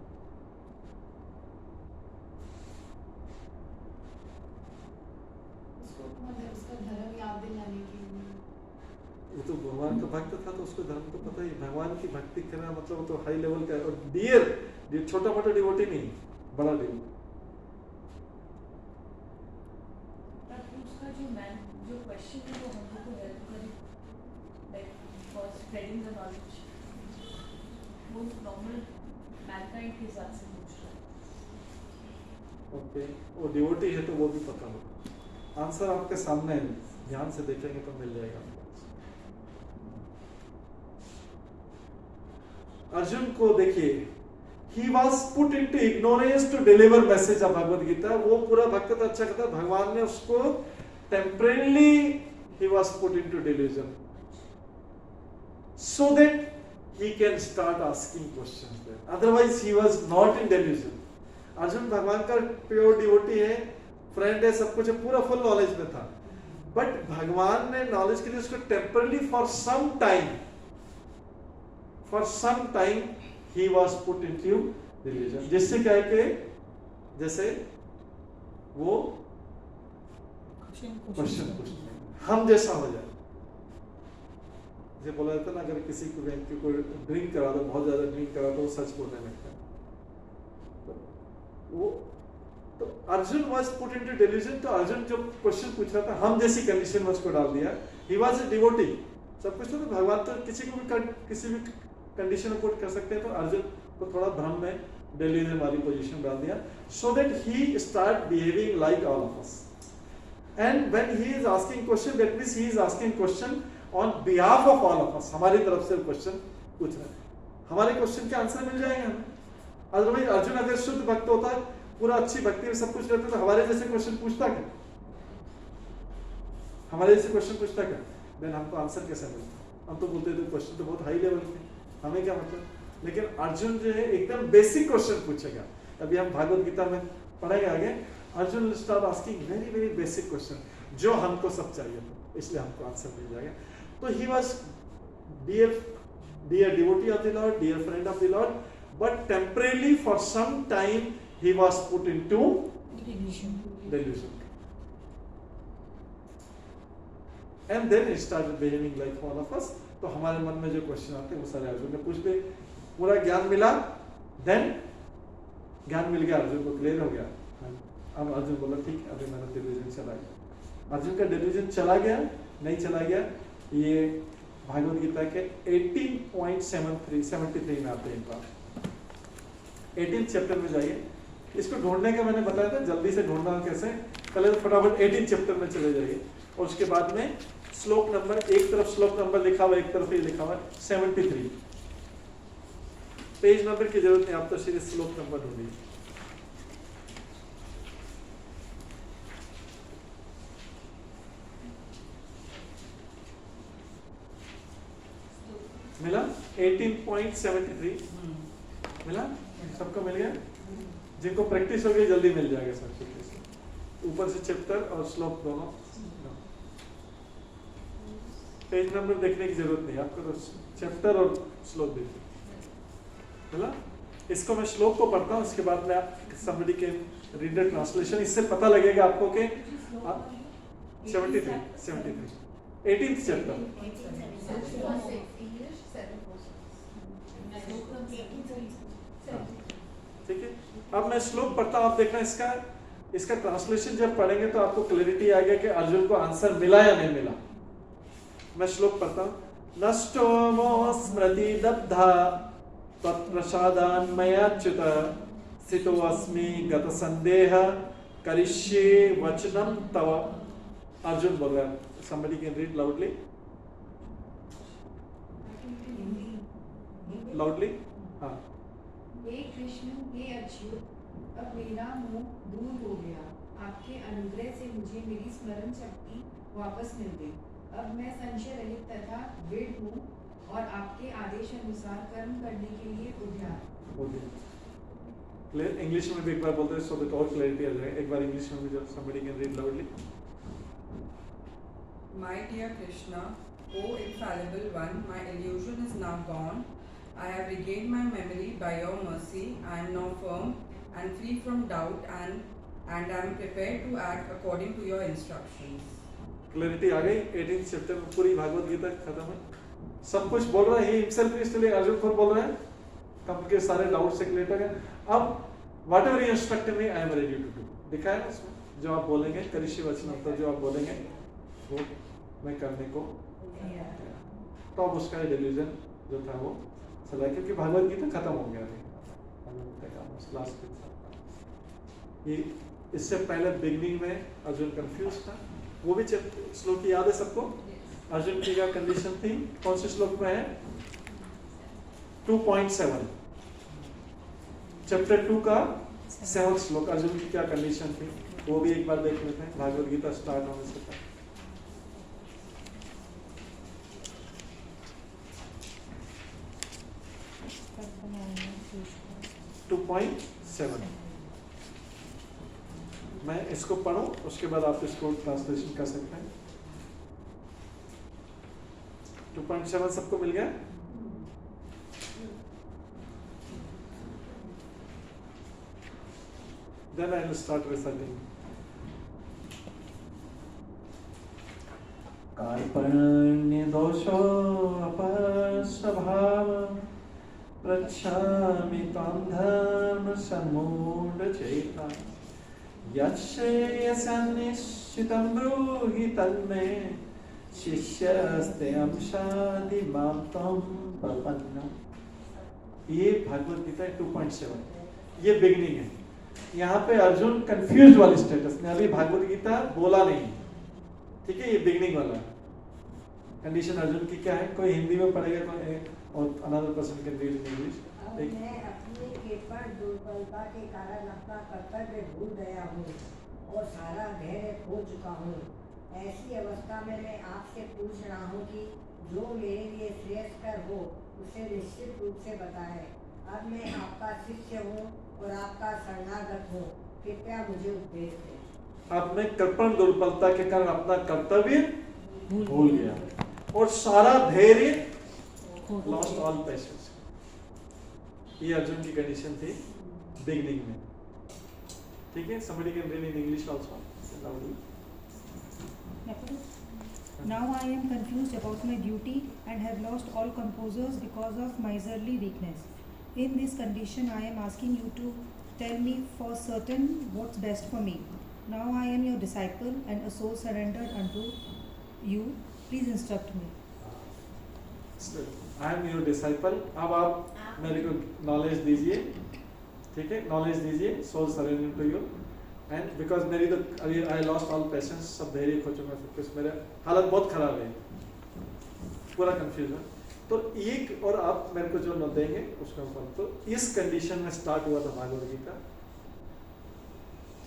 वो तो भगवान का भक्त था तो उसको धर्म तो पता ही, भगवान की भक्ति करना मतलब वो तो हाई लेवल का है। और डियर छोटा मोटा डिवोटी नहीं, बड़ा डिवोटी। उसका जो क्वेश्चन है वो हम लोग को हेल्प करे, like for spreading the knowledge, वो नॉर्मल मैनकाइंड के हिसाब से पूछ रहा है। ओके, वो डिवोटी है तो वो भी पता हो। आंसर आपके सामने है, ध्यान से देखेंगे तो मिल जाएगा आपको। अर्जुन को देखिए, he was put into ignorance to deliver message of Bhagavad Gita. वो पूरा भक्त था, अच्छा कहता, भगवान ने उसको temporarily he was put into delusion so that he can start asking questions there. Otherwise he was not in delusion. Arjun भगवान का प्योर डिवोटी है, फ्रेंड है, सब कुछ है, पूरा फुल नॉलेज में था। बट भगवान ने नॉलेज के लिए उसको temporarily for some time he was put into delusion, जिससे क्या है कि जैसे वो क्वेश्चन पूछते हैं, हम जैसा हो जाए। जैसे बोला जाता है ना, अगर किसी को व्यक्ति को ड्रिंक करा दो, बहुत ज्यादा ड्रिंक करा तो वो सच बोलने लगता है। तो Arjun was put into delusion। तो अर्जुन जो क्वेश्चन पूछ रहा था, हम जैसी कंडीशन में उसको डाल दिया। he was a devotee, सब कुछ तो भगवान तो किसी को भी किसी भी कंडीशन में पुट कर सकते हैं। तो अर्जुन को थोड़ा भ्रम में डेल्यूजन वाली पोजीशन डाल दिया, so that he start behaving like all of us. And when he is asking question, that means he is asking question on behalf of all of us. हमारी तरफ से क्वेश्चन पूछ रहे हैं, हमारे क्वेश्चन के आंसर मिल जाएंगे हमें। अदरवाइज अर्जुन अगर शुद्ध भक्त होता, पूरा अच्छी भक्ति में सब कुछ रहता, तो हमारे जैसे क्वेश्चन पूछता क्या? हमारे जैसे क्वेश्चन पूछता क्या? देन हमको आंसर कैसे मिलता? हम तो बोलते थे क्वेश्चन तो बहुत हाई लेवल के, हमें क्या मतलब। लेकिन अर्जुन जो है एकदम बेसिक क्वेश्चन पूछेगा। अभी हम भागवत गीता में पढ़ेंगे आगे, Arjun will start asking very very basic question जो हमको सब चाहिए था, इसलिए हमको आंसर मिल जाएगा। तो he was dear devotee of the lord, dear friend of the lord, but temporarily for some time he was put into delusion, and then he started behaving like all of us। तो हमारे मन में जो question आते हैं वो सारे अर्जुन ने पूछ ले, पूरा ज्ञान मिला, देन ज्ञान मिल गया, अर्जुन को क्लियर हो गया। अब अर्जुन बोला ठीक, अभी मेरा डिल्यूजन चला गया। अर्जुन का डिल्यूजन चला गया, नहीं चला गया, ये भागवत गीता के 18.73 में आते हैं। एक बार 18 चैप्टर में जाइए, इसको ढूंढने का मैंने बताया था, जल्दी से ढूंढना कैसे, पहले फटाफट 18 चैप्टर में चले जाइए, और उसके बाद में श्लोक नंबर, एक तरफ श्लोक नंबर लिखा हुआ, एक तरफ ये लिखा हुआ 73। पेज नंबर की जरूरत नहीं, आप तो सीधे श्लोक नंबर ढूंढिए। मिला 18.73 मिला, सबको मिल गया? जिनको प्रैक्टिस हो गई जल्दी मिल जाएगा सब कुछ, ऊपर से चैप्टर और श्लोक दोनों। पेज नंबर देखने की जरूरत नहीं आपको, तो चैप्टर और श्लोक देखिए। मिला? इसको मैं श्लोक को पढ़ता हूँ, उसके बाद में somebody can read the translation, इससे पता लगेगा आपको कि 73 18th चैप्टर। ठीक है, अब मैं श्लोक पढ़ता हूँ, आप देखना इसका ट्रांसलेशन जब पढ़ेंगे तो आपको क्लैरिटी आ गया कि अर्जुन को आंसर मिला या नहीं मिला। मैं श्लोक पढ़ता हूँ। नष्टो मोह स्मृति दब्धा तत्प्रसादान्मयाच्युत स्थितो अस्मि गत संदेह करिष्ये वचनम तव। अर्जुन बोल रहा है, somebody can read loudly हाँ। हे कृष्ण, हे अच्युत, अब मेरा मोह दूर हो गया। आपके अनुग्रह से मुझे मेरी स्मरण शक्ति वापस मिल गई। अब मैं संशय रहित तथा दृढ़ हूँ और आपके आदेश अनुसार कर्म करने के लिए उद्यत। क्लियर? इंग्लिश में भी एक बार बोलते हैं सो दैट और क्लैरिटी आ जाए। एक बार इंग्लिश में भी जब somebody can read loudly। My dear Krishna, O infallible one, my illusion is now gone. I have regained my memory by your mercy. I am now firm and free from doubt, and I am prepared to act according to your instructions. Clarity आ गई? 18 chapter में पूरी भागवत गीता खत्म है, सब कुछ बोल रहा है, ही हिमसेल्फ इसलिए अर्जुन को बोल रहा है, कंप्लीट सारे डाउट से क्लियर हो गए। अब whatever you instruct me I am ready to do, दिखा है उसमें, जो आप बोलेंगे करिष्य वचनम, तो जो आप बोलेंगे वो मैं करने को, तो अब उसका डिल्यूजन जो था वो चला, क्योंकि भागवत गीता खत्म हो गया लास्ट ये। इससे पहले बिगनिंग में अर्जुन कंफ्यूज था, वो भी श्लोक याद है सबको? अर्जुन की क्या कंडीशन थी, कौन से श्लोक में है? 2.7 चैप्टर 2 का 7th श्लोक, अर्जुन की क्या कंडीशन थी वो भी एक बार देख लेते हैं भागवत गीता स्टार्ट होने से पहले। 2.7 मैं इसको पढ़ूं, उसके बाद आप इसको ट्रांसलेशन कर सकते हैं। 2.7 सबको मिल गया? Then I will start reciting. कार्पण्य दोषो अपस्वभाव प्रच्छामि त्वां धर्म सम्मूढचेता यच्छ्रेयसन्निश्चितं ब्रूहि तन्मे शिष्यस्तेऽहं शाधि मां त्वं प्रपन्नम्। ये भागवत गीता 2.7 ये बिगनिंग है। यहाँ पे अर्जुन कंफ्यूज वाले स्टेटस में, अभी भागवत गीता बोला नहीं, ठीक है, ये बिगनिंग वाला कंडीशन अर्जुन की क्या है। कोई हिंदी में पढ़ेगा, कोई और another person can read in English. अब मैं अपनी केवल दुर्बलता के कारण अपना कर्तव्य भूल गया हूँ और सारा धैर्य खो चुका हूँ। ऐसी अवस्था में मैं आपसे पूछ रहा हूँ कि जो मेरे लिए श्रेयस्कर हो उसे निश्चित रूप से बताएं। अब मैं आपका शिष्य हूँ और आपका शरणागत हूँ, कृपया मुझे उपदेश दें। अब मैं कृपण दुर्बलता के कारण अपना कर्तव्य भूल गया और सारा धैर्य, लॉस्ट ऑल पेशेंस। ये अर्जुन की कंडीशन थी बिगनिंग में, ठीक है। somebody can read in English also. Now I am confused about my duty and have lost all composers because of miserly weakness. In this condition, I am asking you to tell me for certain what's best for me. Now I am your disciple and a soul surrendered unto you. Please instruct me. I am your disciple. अब आप मेरे को knowledge दीजिए, ठीक है, knowledge दीजिए, soul surrender to you. And because मेरी तो अभी आई लॉस्ट ऑल पेशेंस, सब धैर्य खो चुका, सब कुछ, मेरा हालत बहुत खराब है, पूरा कंफ्यूज है। तो एक और आप मेरे को जो न देंगे उसका फल, तो इस कंडीशन में स्टार्ट हुआ था भागवत गीता,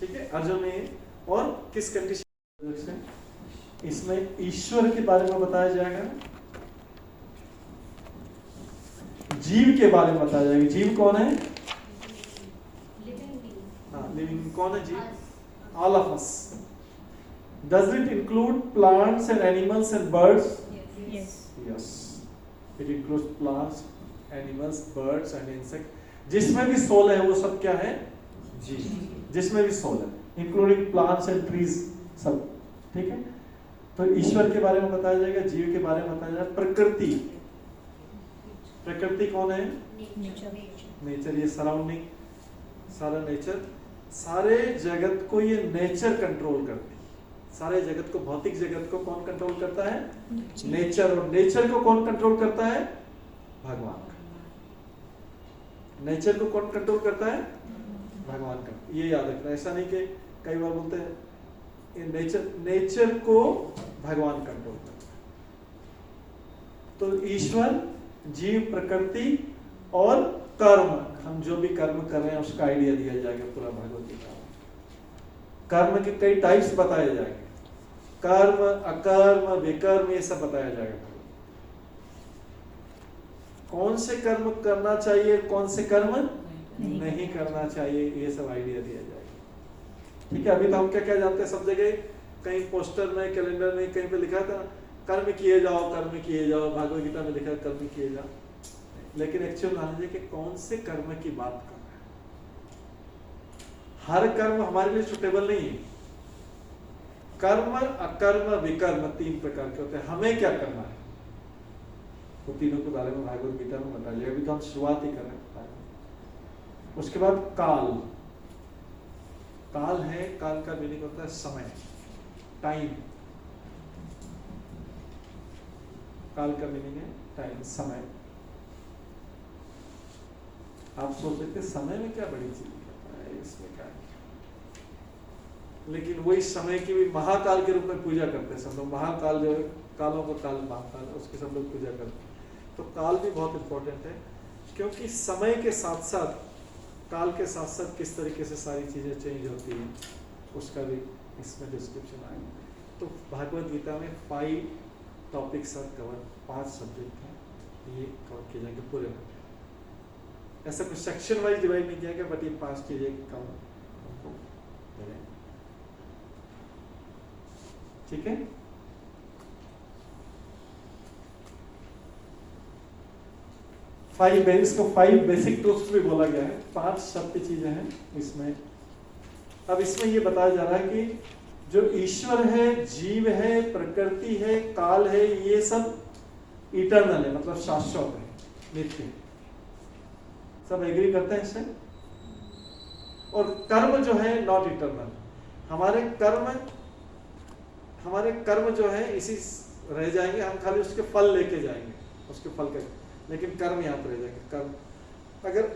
ठीक है, अर्जुन ने। और किस कंडीशन, इसमें ईश्वर के बारे में बताया जाएगा, जीव के बारे में बताया जाएगा। जीव कौन है? लिविंग कौन है जीव? All of us. Does it include plants and animals and birds? Yes. Yes. It includes plants, animals, birds and insects. जिसमें भी सोल है वो सब क्या है? जीव। जिसमें भी सोल है, इंक्लूडिंग प्लांट्स एंड ट्रीज, सब, ठीक है। तो ईश्वर के बारे में बताया जाएगा, जीव के बारे में बताया जाएगा, प्रकृति। प्रकृति कौन है? नेचर। ये सराउंडिंग, सारा नेचर, सारे जगत को ये नेचर कंट्रोल करती है। सारे जगत को, भौतिक जगत को कौन कंट्रोल करता है? नेचर। और नेचर को कौन कंट्रोल करता है? भगवान। नेचर को कौन कंट्रोल करता है? भगवान का। ये याद रखना, ऐसा नहीं कि कई बार बोलते हैं नेचर को भगवान कंट्रोल करता है। तो ईश्वर, जीव, प्रकृति और कर्म, हम जो भी कर्म कर रहे हैं उसका आइडिया दिया जाएगा पूरा भागवत गीता में। कर्म के कई टाइप्स बताए जाएंगे, कर्म, अकर्म, विकर्म, ये सब बताया जाएगा। कौन से कर्म करना चाहिए, कौन से कर्म नहीं करना चाहिए, ये सब आइडिया दिया जाएगा, ठीक है। अभी तो हम क्या क्या जानते हैं, सब जगह कहीं पोस्टर में, कैलेंडर में, कहीं पे लिखा था कर्म किए जाओ, कर्म किए जाओ, भागवत गीता में लिखा है कर्म किए जाओ, लेकिन एक्चुअल नॉलेज है कि कौन से कर्म की बात कर रहे हैं। हर कर्म हमारे लिए सुटेबल नहीं है, कर्म, अकर्म, विकर्म 3 प्रकार के होते हैं। हमें क्या करना है वो तीनों के बारे में भागवत गीता में बताया जाएगा। अभी तो हम शुरुआत ही कर रहे हैं। उसके बाद काल, काल है, काल का मीनिंग होता है समय, टाइम। काल का मीनिंग है टाइम, समय। आप सोच सकते समय में क्या बड़ी चीज है, इसमें क्या है, लेकिन वही समय की भी महाकाल के रूप में पूजा करते हैं सब लोग। महाकाल जो है, कालों का काल महाकाल, उसकी सब लोग पूजा करते हैं। तो काल भी बहुत इंपॉर्टेंट है, क्योंकि समय के साथ साथ, काल के साथ साथ किस तरीके से सारी चीजें चेंज होती हैं उसका भी इसमें डिस्क्रिप्शन आएगा। तो भागवत गीता में 5 टॉपिक्स आर कवर, 5 सब्जेक्ट हैं, ये कवर किए जाएंगे पूरे में। ऐसा कुछ सेक्शन वाइज डिवाइड नहीं किया गया, बट ये 5 चीजें कवर हमको करें। ठीक है, इसको 5 बेसिक ट्रूथ्स भी बोला गया है। 5 सत्य चीजें हैं इसमें। अब इसमें ये बताया जा रहा है कि जो ईश्वर है, जीव है, प्रकृति है, काल है, ये सब इटर्नल है, मतलब शाश्वत है, नित्य है। सब एग्री करते हैं इससे? और कर्म जो है नॉट इटर्नल। हमारे कर्म जो है इसी रह जाएंगे, हम खाली उसके फल लेके जाएंगे, उसके फल के, लेकिन कर्म यहाँ पर रह जाएंगे। कर्म, अगर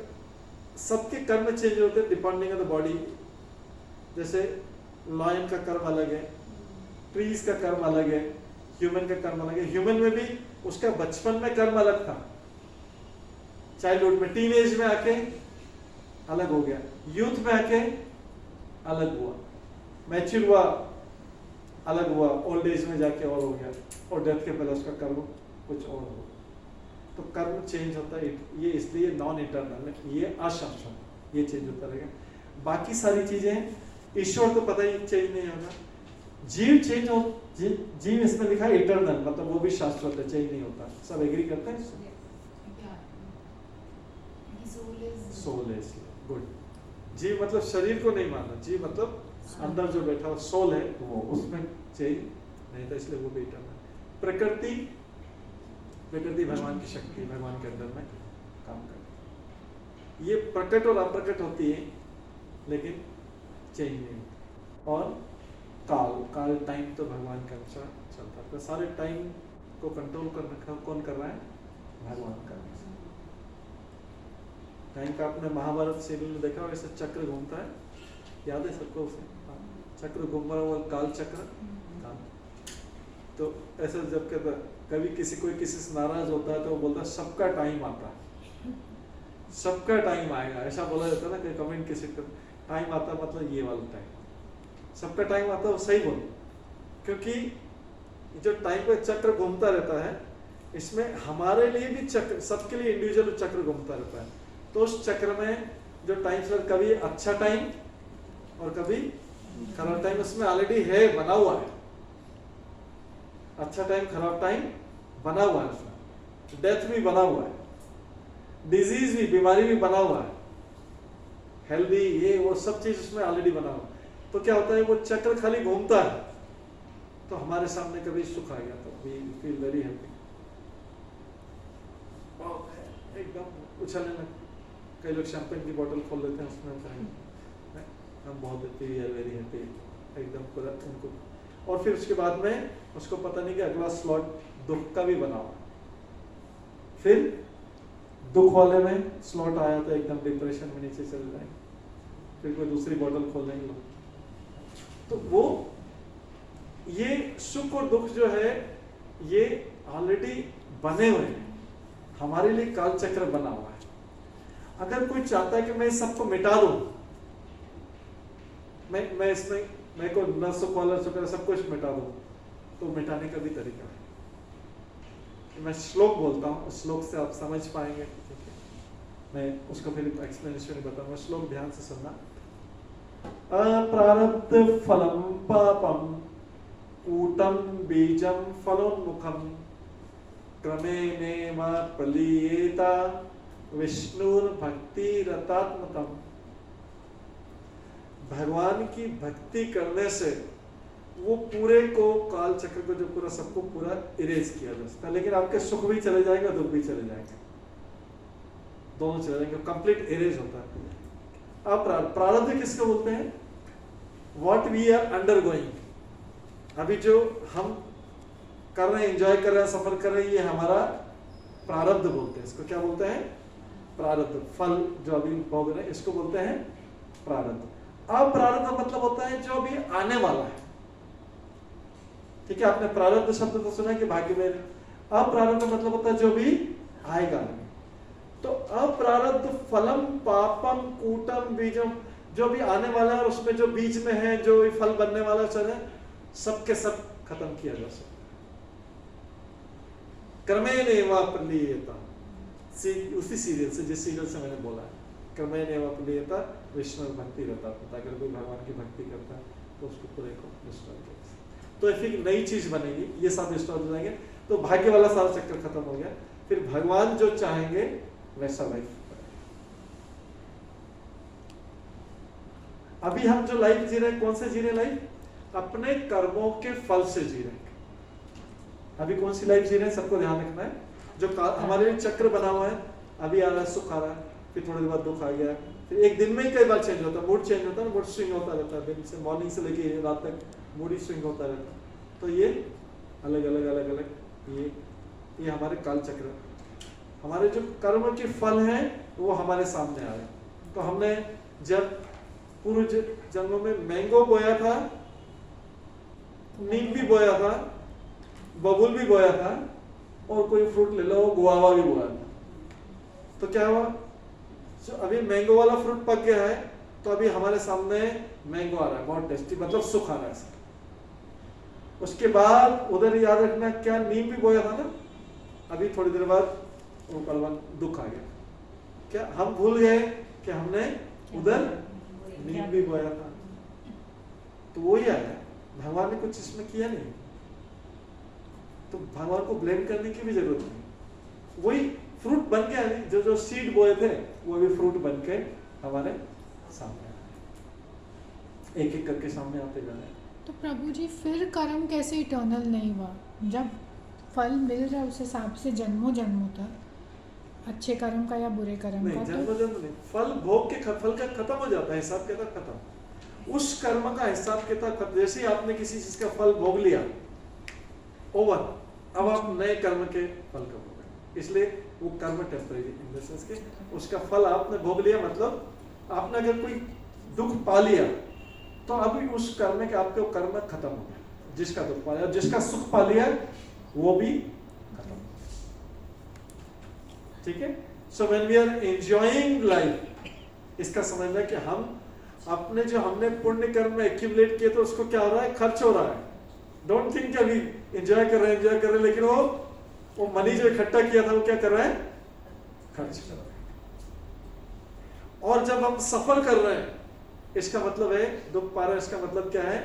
सबके कर्म चेंज होते हैं डिपेंडिंग ऑन द बॉडी। जैसे लॉयन का कर्म अलग है, ट्रीज का कर्म अलग है, ह्यूमन का कर्म अलग है। ह्यूमन में भी उसका बचपन में कर्म अलग था, चाइल्डहुड में, टीनेज में आके अलग हो गया, यूथ में आके अलग हुआ, मैच्योर हुआ अलग हुआ, ओल्ड एज में जाके और हो गया, और डेथ के पहले उसका कर्म कुछ और हो। तो कर्म चेंज होता है, ये इसलिए नॉन इटर्नल है, ये अशाश्वत, ये चेंज होता रहेगा। बाकी सारी चीजें ईश्वर को पता ही चेंज नहीं होगा। जीव चेंज हो, जीव इसमें लिखा है इटर्नल, मतलब वो भी शाश्वत है, चेंज नहीं होता। सब एग्री करते हैं? सोल है, गुड। जीव मतलब शरीर को नहीं मानना, जीव मतलब अंदर जो बैठा हो सोल है वो, उसमें चेंज नहीं था, इसलिए वो भी इटर्नल। प्रकृति भगवान की शक्ति, भगवान के अंदर में काम करती है। ये प्रकट और अप्रकट होती है, लेकिन चेंज नहीं होती। और काल टाइम तो भगवान का अनुसार चलता है। सारे टाइम को कंट्रोल कर रखा कौन कर रहा है? भगवान का। टाइम का आपने महाभारत सीरियल में देखा, वैसे चक्र घूमता है, याद है सबको? उसे चक्र घूम रहा हुआ, काल चक्र। तो ऐसा जब कहता, कभी कोई किसी से नाराज होता है तो वो बोलता है सबका टाइम आता है, सबका टाइम आएगा, ऐसा बोला जाता है ना। कि कमेंट किसी का टाइम आता मतलब ये वाला टाइम, सबका टाइम आता है, वो सही बोल। क्योंकि जो टाइम पे चक्र घूमता रहता है, इसमें हमारे लिए भी चक्र, सबके लिए इंडिविजुअल चक्र घूमता रहता है। तो उस चक्र में जो टाइम से कभी अच्छा टाइम और कभी खराब टाइम उसमें ऑलरेडी है, बना हुआ है। अच्छा टाइम, खराब टाइम बना हुआ है उसमें, डेथ भी बना हुआ है, डिजीज भी, बीमारी भी बना हुआ है, हेल्दी, ये वो सब चीज उसमें ऑलरेडी बना हुआ। तो क्या होता है, वो चक्र खाली घूमता है। तो हमारे सामने कभी सुख आ गया तो वी फील वेरी हैप्पी, एकदम उछलने लगते। कई लोग शैंपेन की बोतल खोल लेते हैं, उसमें कहेंगे हम बहुत देते हैं, वेरी हैप्पी, एकदम पूरा उनको। और फिर उसके बाद में उसको पता नहीं कि अगला स्लॉट दुख का भी बना हुआ। फिर दुख वाले में स्लॉट आया तो एकदम डिप्रेशन में नीचे चले जाएंगे, फिर कोई दूसरी बोतल खोल लेंगे लोग। तो वो ये सुख और दुख जो है ये ऑलरेडी बने हुए हैं, हमारे लिए काल चक्र बना हुआ है। अगर कोई चाहता है कि मैं सबको मिटा दूं, मैं इसमें मैं को न सुख वाला सुख सब कुछ मिटा दूं, तो मिटाने का भी तरीका है। मैं श्लोक बोलता हूँ, उस श्लोक से आप समझ पाएंगे। ठीक है, मैं उसको फिर एक्सप्लेनेशन बताऊंगा। श्लोक ध्यान से सुनना। अप्रारब्ध फलम पापम कूटम बीजम फलोन्मुखम क्रमेणेव प्रलीयेता विष्णुर्भक्ति रतात्मकम। भगवान की भक्ति करने से वो पूरे को काल चक्र को जो पूरा सबको पूरा इरेज किया जा सकता है, लेकिन आपके सुख भी चले जाएंगे, दुख भी चले जाएंगे, दोनों चले जाएंगे, कंप्लीट इरेज होता है। अब प्रारब्ध किसको बोलते हैं? What we are undergoing, अभी जो हम कर रहे हैं, एंजॉय कर रहे हैं, सफर कर रहे हैं, ये हमारा प्रारब्ध बोलते हैं। इसको क्या बोलते हैं? प्रारब्ध। फल जो अभी भोग रहे हैं इसको बोलते हैं प्रारब्ध। अप्रारब्ध मतलब होता है जो अभी आने वाला है। ठीक है, आपने प्रारब्ध शब्द तो सुना है कि भाग्य में। अप्रारब्ध मतलब होता है जो भी आएगा। तो अप्रारब्ध फलम पापम कूटम बीजम, जो भी आने वाला है और उसमें जो बीज में है, जो फल बनने वाला चले, सबके सब खत्म किया जा सकता है। क्रमेण एवापलीयता, उसी सीरियल से, जिस सीरियल से मैंने बोला है, क्रमेण एवापलीयता विष्णु भक्ति रहता। अगर कोई भगवान की भक्ति करता है तो उसको पूरे को डिस्ट्रॉय किया। तो एक नई चीज बनेगी, ये सब डिस्ट्रॉय हो जाएंगे, तो भाग्य वाला सारा चक्कर खत्म हो गया। फिर भगवान जो चाहेंगे वैसा लाइफ। अभी हम जो लाइफ जी रहे हैं, कौन से जी रहे लाइफ? अपने कर्मों के फल से जी रहे हैं। अभी कौन सी लाइफ जी रहे हैं, सबको ध्यान रखना है। जो हमारे लिए चक्र बना हुआ है, अभी आ रहा है सुख आ रहा है, फिर थोड़ी देर बाद दुख आ गया, फिर एक दिन में ही कई बार चेंज होता है, मूड चेंज होता है, मूड स्विंग होता रहता है, दिन से मॉर्निंग से लेके रात तक मूड ही स्विंग होता रहता है। तो ये अलग अलग ये हमारे काल चक्र, हमारे जो कर्म के फल हैं वो हमारे सामने आ रहे हैं। तो हमने जब पूर्व जन्मों में मैंगो बोया था, नीम भी बोया था, बबूल भी बोया था, और कोई फ्रूट ले लो गुआवा भी बोया था। तो क्या हुआ? तो अभी मैंगो वाला फ्रूट पक गया है, तो अभी हमारे सामने मैंगो आ रहा है, बहुत टेस्टी, मतलब सुख आ रहा है। उसके बाद उधर याद रखना, क्या नीम भी बोया था ना, अभी थोड़ी देर बाद वो कलवन दुख आ गया। क्या हम भूल गए कि हमने उधर नीम भी बोया था? तो वो ही आया, भगवान ने कुछ इसमें किया नहीं, तो भगवान को ब्लेम करने की भी जरूरत नहीं। वही फ्रूट बन गया, जो जो सीड बोए थे वो भी फ्रूट बन के हमारे सामने एक एक करके सामने आते जा रहे हैं। तो प्रभु जी फिर कर्म कैसे इटर्नल नहीं हुआ? जब फल मिल रहा है उस हिसाब से जन्मों जन्मों तक, अच्छे कर्म का या बुरे कर्म नहीं, का, जन्म जन्म नहीं, फल भोग के फल का खत्म हो जाता है, हिसाब किताब खत्म। उस कर्म का हिसाब किताब खत्म। जैसे ही आपने किसी चीज का फल भोग लिया, ओवर, अब आप नए कर्म के फल का भोग। इसलिए वो कर्म टेम्परेरी इन द सेंस के उसका फल आपने भोग लिया, मतलब आपने अगर कोई दुख पा लिया तो अभी उस कर्म के आपके कर्म खत्म हो गया। जिसका दुख पा लिया, जिसका सुख पा लिया वो भी खत्म। ठीक है, so when we are enjoying life, इसका समझना कि हम अपने जो हमने पुण्य कर्म में एक्यूमुलेट किए तो उसको क्या हो रहा है, खर्च हो रहा है। डोंट थिंक अभी एंजॉय कर रहे हैं, लेकिन वो मनी जो इकट्ठा किया था वो क्या कर रहा है, खर्च कर रहा है। और जब हम सफर कर रहे हैं, इसका मतलब है दुख पा रहे हैं, इसका मतलब क्या है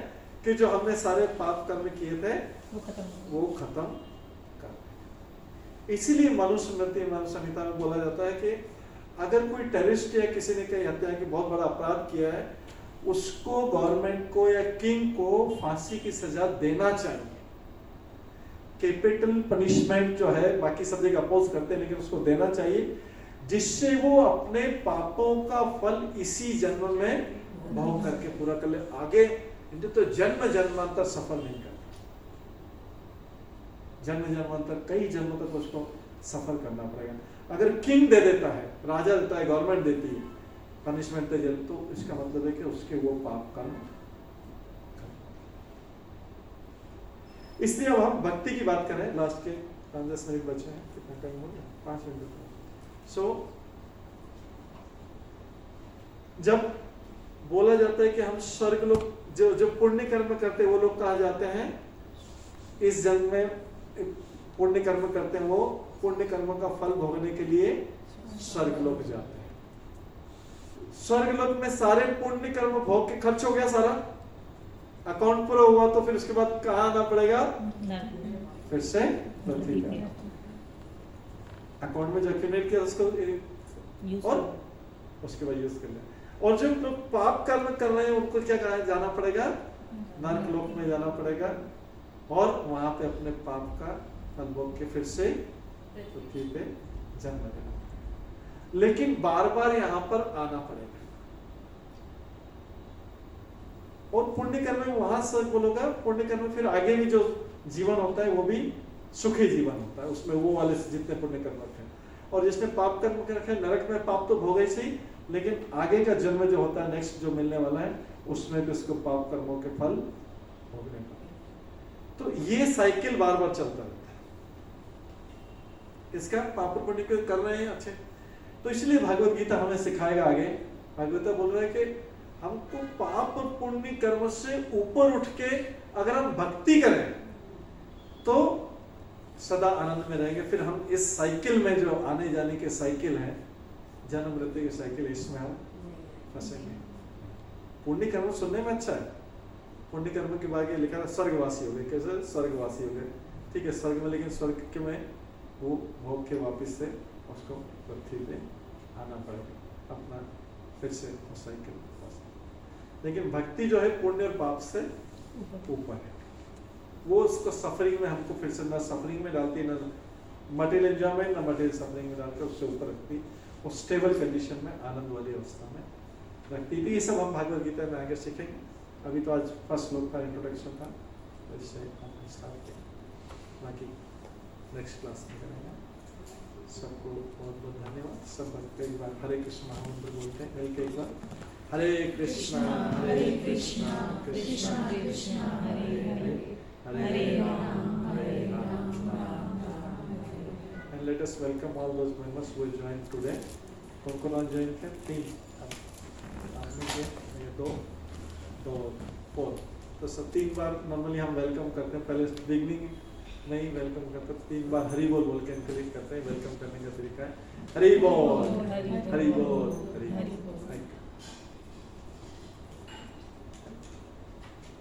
कि जो हमने सारे पाप कर्म किए थे वो खत्म कर। इसीलिए मनुस्मृति मनु संहिता में बोला जाता है कि अगर कोई टेररिस्ट या किसी ने कहीं हत्या की बहुत बड़ा अपराध किया है, उसको गवर्नमेंट को या किंग को फांसी की सजा देना चाहिए। कैपिटल पनिशमेंट जो है बाकी सब जगह अपोज करते हैं, लेकिन उसको देना चाहिए, जिससे वो अपने पापों का फल इसी जन्म में भोग करके पूरा कर ले। आगे तो जन्म जन्मांतर सफल नहीं करता, जन्म जन्मांतर कई जन्मों तक उसको सफर करना पड़ेगा। अगर किंग दे देता है, राजा देता है, गवर्नमेंट देती है पनिशमेंट दे, तो इसका मतलब है कि उसके वो पाप कर्म। इसलिए अब हम भक्ति की बात करें। लास्ट के 5-10 मिनट बचे हैं, कितना टाइम हो गया, 5 मिनट। सो जब बोला जाता है कि हम स्वर्ग लोग, जो पुण्य कर्म करते हैं वो लोग कहा जाते हैं, इस जन्म में पुण्य कर्म करते हैं, वो पुण्य कर्म का फल भोगने के लिए स्वर्ग लोग जाते हैं। स्वर्ग लोग में सारे पुण्य कर्म भोग के खर्च हो गया, सारा अकाउंट पूरा हुआ, तो फिर उसके बाद कहाँ आना पड़ेगा, फिर से पृथ्वी का अकाउंट में जो एक्यूमुलेट किया उसको और उसके बाद यूज कर लें। और जो लोग पाप कर्म कर रहे हैं उनको क्या कहा जाना पड़ेगा, नरक लोक में जाना पड़ेगा और वहां पे अपने पाप का फल भोग के फिर से पृथ्वी पे जन्म लेना, लेकिन बार बार यहाँ पर आना पड़ेगा। और पुण्य कर्म में वहां से बोलोगा, पुण्य कर्म में फिर आगे भी जो जीवन होता है वो भी सुखी जीवन होता है, उसमें वो वाले से जितने पुण्य कर्म रखे। और जिसने पाप कर्म के रखे, नरक में पाप तो भोग ही सही, लेकिन आगे का जन्म जो होता है नेक्स्ट जो मिलने वाला है उसमें भी उसको पाप कर्मों के फल भोगने पड़े। तो ये साइकिल बार बार चलता रहता है। इसका पाप पुण्य कर रहे हैं अच्छे, तो इसलिए भागवत गीता हमें सिखाएगा आगे। भागवत बोल रहा है कि हमको पाप पुण्य कर्म से ऊपर उठ के अगर हम भक्ति करें तो सदा आनंद में रहेंगे। फिर हम इस साइकिल में जो आने जाने के साइकिल है, जन्म मृत्यु की साइकिल, इसमें हम फंसेंगे। पुण्य कर्म सुनने में अच्छा है, पुण्य कर्म के बाद ये लिखा है स्वर्गवासी हो गए। कैसे स्वर्गवासी हो गए, ठीक है स्वर्ग में, लेकिन स्वर्ग के में वो भोग के वापिस से उसको पृथ्वी पे आना पड़ेगा, अपना फिर से वो साइकिल। लेकिन भक्ति जो है पुण्य और पाप से ऊपर है, वो उसको सफरिंग में हमको फिर से ना सफरिंग में डालती है, ना मटेरियल एंजॉयमेंट, ना मटेरियल सफरिंग में डालकर उससे ऊपर रखती, वो स्टेबल कंडीशन में आनंद वाली अवस्था में रखती थी। ये सब हम भागवत गीता में आगे सीखेंगे। अभी तो आज फर्स्ट श्लोक का इंट्रोडक्शन था, इससे हम स्टार्ट करें, बाकी नेक्स्ट क्लास में करेंगे। सबको बहुत बहुत धन्यवाद। सब कई बार हरे कृष्ण महामंत्र बोलते हैं, मिलकर एक बार Hare Krishna Krishna Krishna Hare Hare Hare Ram Ram Ram. And let us welcome all those members who will join today. कौन ज्वाइन थे? 3 आदमी के, ये 2 4, तो सब 3 बार नॉर्मली हम वेलकम करते हैं। पहले बिगनिंग में ही वेलकम करते हैं, 3 बार हरि बोल बोल के एनकरेज करते हैं। वेलकम करने का तरीका है हरि बोल हरि बोल हरि बोल।